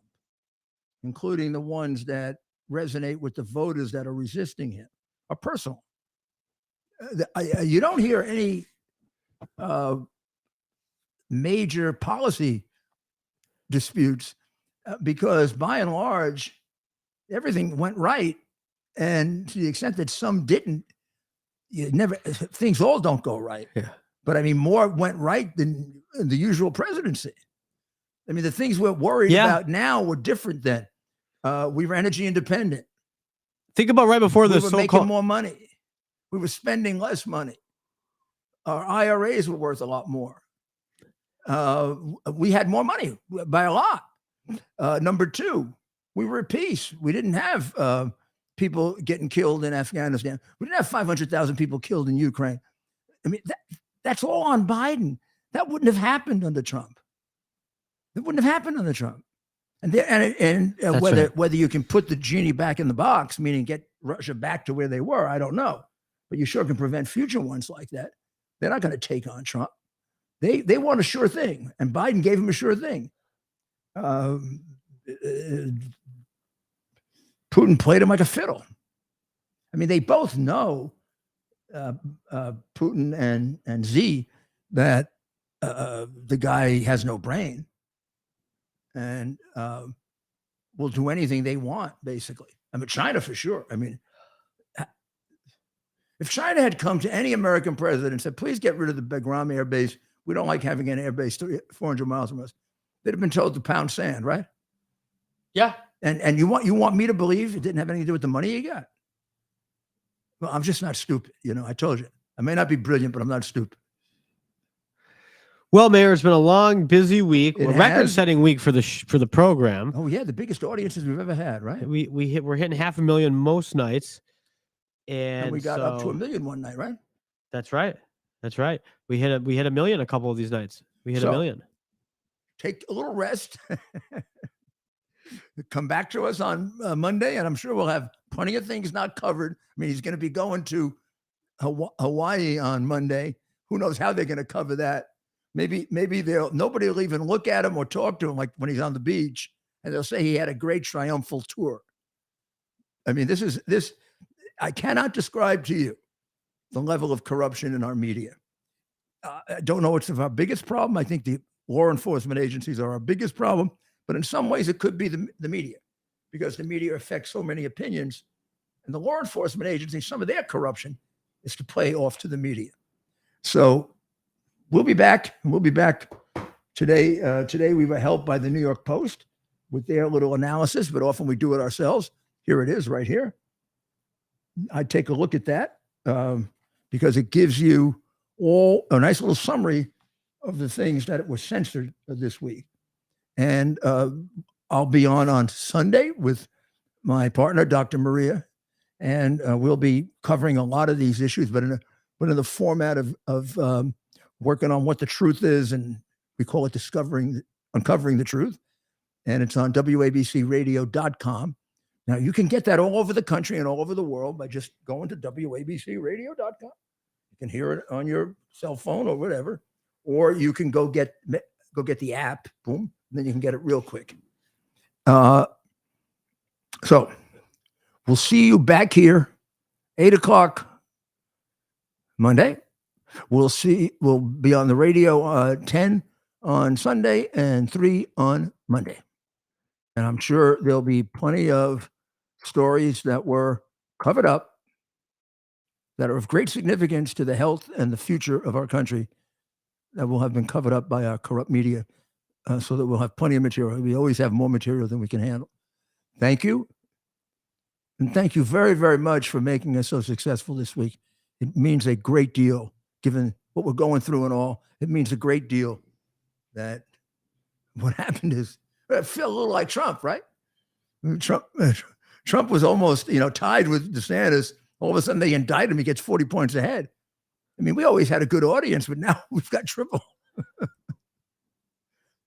including the ones that resonate with the voters that are resisting him, are personal. You don't hear any major policy disputes because by and large, everything went right. And to the extent that some didn't, things all don't go right. Yeah. But I mean, more went right than the usual presidency. I mean, the things we're worried about now were different then. We were energy independent. Think about right before we this. We were making more money. We were spending less money. Our IRAs were worth a lot more. We had more money by a lot. Number two, we were at peace. We didn't have people getting killed in Afghanistan. We didn't have 500,000 people killed in Ukraine. I mean, that's all on Biden. That wouldn't have happened under Trump. It wouldn't have happened under Trump. Whether you can put the genie back in the box, meaning get Russia back to where they were, I don't know. But you sure can prevent future ones like that. They're not going to take on Trump. They want a sure thing, and Biden gave him a sure thing. Putin played him like a fiddle. I mean, they both know, Putin and Z, that the guy has no brain and will do anything they want, basically. I mean, China for sure. I mean, if China had come to any American president and said, please get rid of the Bagram Air Base, we don't like having an air base 400 miles from us, they'd have been told to pound sand, right? Yeah. And you want me to believe it didn't have anything to do with the money you got? Well, I'm just not stupid. I told you. I may not be brilliant, but I'm not stupid. Well, Mayor, it's been a long, busy week, a record-setting week for the program. Oh yeah, the biggest audiences we've ever had, right? We're hitting 500,000 most nights, and we got up to 1 million one night, right? That's right. We hit 1 million a couple of these nights. We hit 1 million. Take a little rest. Come back to us on Monday, and I'm sure we'll have plenty of things not covered. I mean, he's going to be going to Hawaii on Monday. Who knows how they're going to cover that? Maybe nobody will even look at him or talk to him like when he's on the beach, and they'll say he had a great triumphal tour. I mean, this. I cannot describe to you the level of corruption in our media. I don't know what's our biggest problem. I think the law enforcement agencies are our biggest problem, but in some ways it could be the media, because the media affects so many opinions, and the law enforcement agencies, some of their corruption is to play off to the media. So we'll be back, and we'll be back today. Today we were helped by the New York Post with their little analysis, but often we do it ourselves. Here it is right here. I take a look at that because it gives you all a nice little summary of the things that were censored this week. And I'll be on Sunday with my partner, Dr. Maria, and we'll be covering a lot of these issues, but in the format of working on what the truth is, and we call it uncovering the truth. And it's on WABCradio.com. Now, you can get that all over the country and all over the world by just going to WABCradio.com. You can hear it on your cell phone or whatever, or you can go get the app, boom, and then you can get it real quick. So we'll see you back here, 8 o'clock Monday. We'll be on the radio 10 on Sunday and 3 on Monday. And I'm sure there'll be plenty of stories that were covered up that are of great significance to the health and the future of our country that will have been covered up by our corrupt media, so that we'll have plenty of material. We always have more material than we can handle. Thank you. And thank you very, very much for making us so successful this week. It means a great deal, given what we're going through and all. It means a great deal that what happened is, it felt a little like Trump, right? Trump was almost, tied with DeSantis. All of a sudden they indict him. He gets 40 points ahead. I mean, we always had a good audience, but now we've got triple.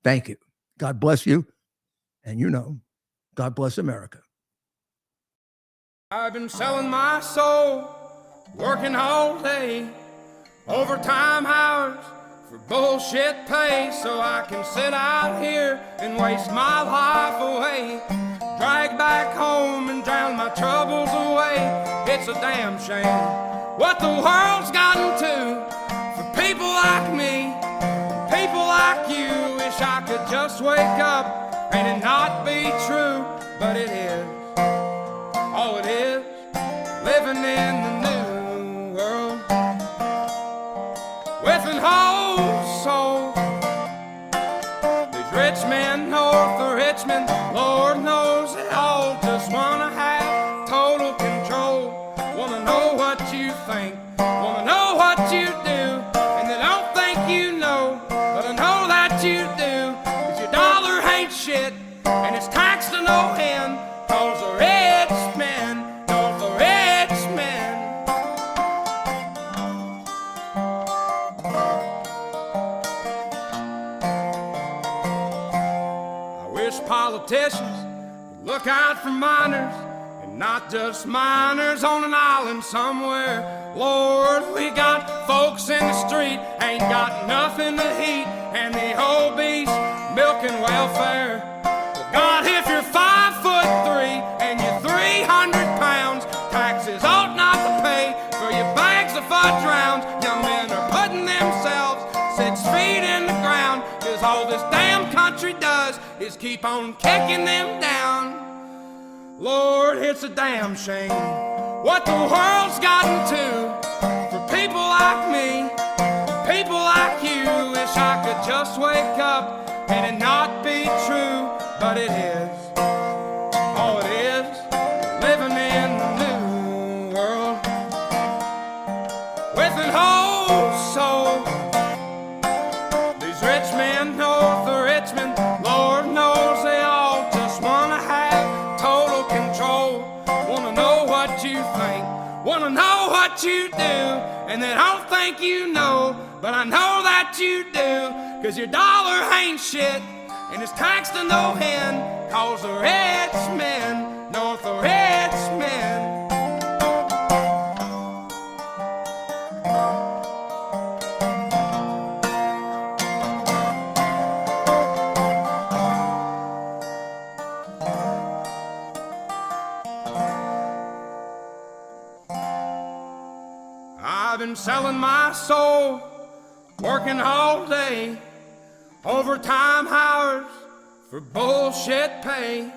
Thank you. God bless you. And God bless America. I've been selling my soul, working all day, overtime hours for bullshit pay, so I can sit out here and waste my life away, drag back home and drown my troubles away. It's a damn shame what the world's gotten to for people like me, people like you. Wish I could just wake up and it not be true, but it is. Oh, it is living in the new world with an whole soul. These rich men north of Richmond, Lord knows they all just wanna have total control. Wanna know what you think, wanna know what you do, and they don't think you know, but I know that you do. 'Cause your dollar ain't shit, and it's taxed to no end. 'Cause the rich men, know the rich men. I wish politicians would look out for minors, and not just minors on an island somewhere. Lord, we got folks in the street, ain't got nothing to eat, and the obese milking welfare. Well, God, if you're 5'3" and you're 300 pounds, taxes ought not to pay for your bags of fudge rounds. Young men are putting themselves 6 feet in the ground, 'cause all this damn country does is keep on kicking them down. Lord, it's a damn shame what the world's gotten to for people like me, people like you. Wish I could just wake up and it not be true, but it is. Oh, it is living in the new world with an whole soul. These rich men north of Richmond, Lord knows they all just wanna have total control. Wanna know what you think, wanna know what you do, and they don't think you know, but I know that you do. 'Cause your dollar ain't shit, and it's taxed to no end. 'Cause the rich men, north of rich men. I've been selling my soul, working all day, overtime hours for bullshit pay.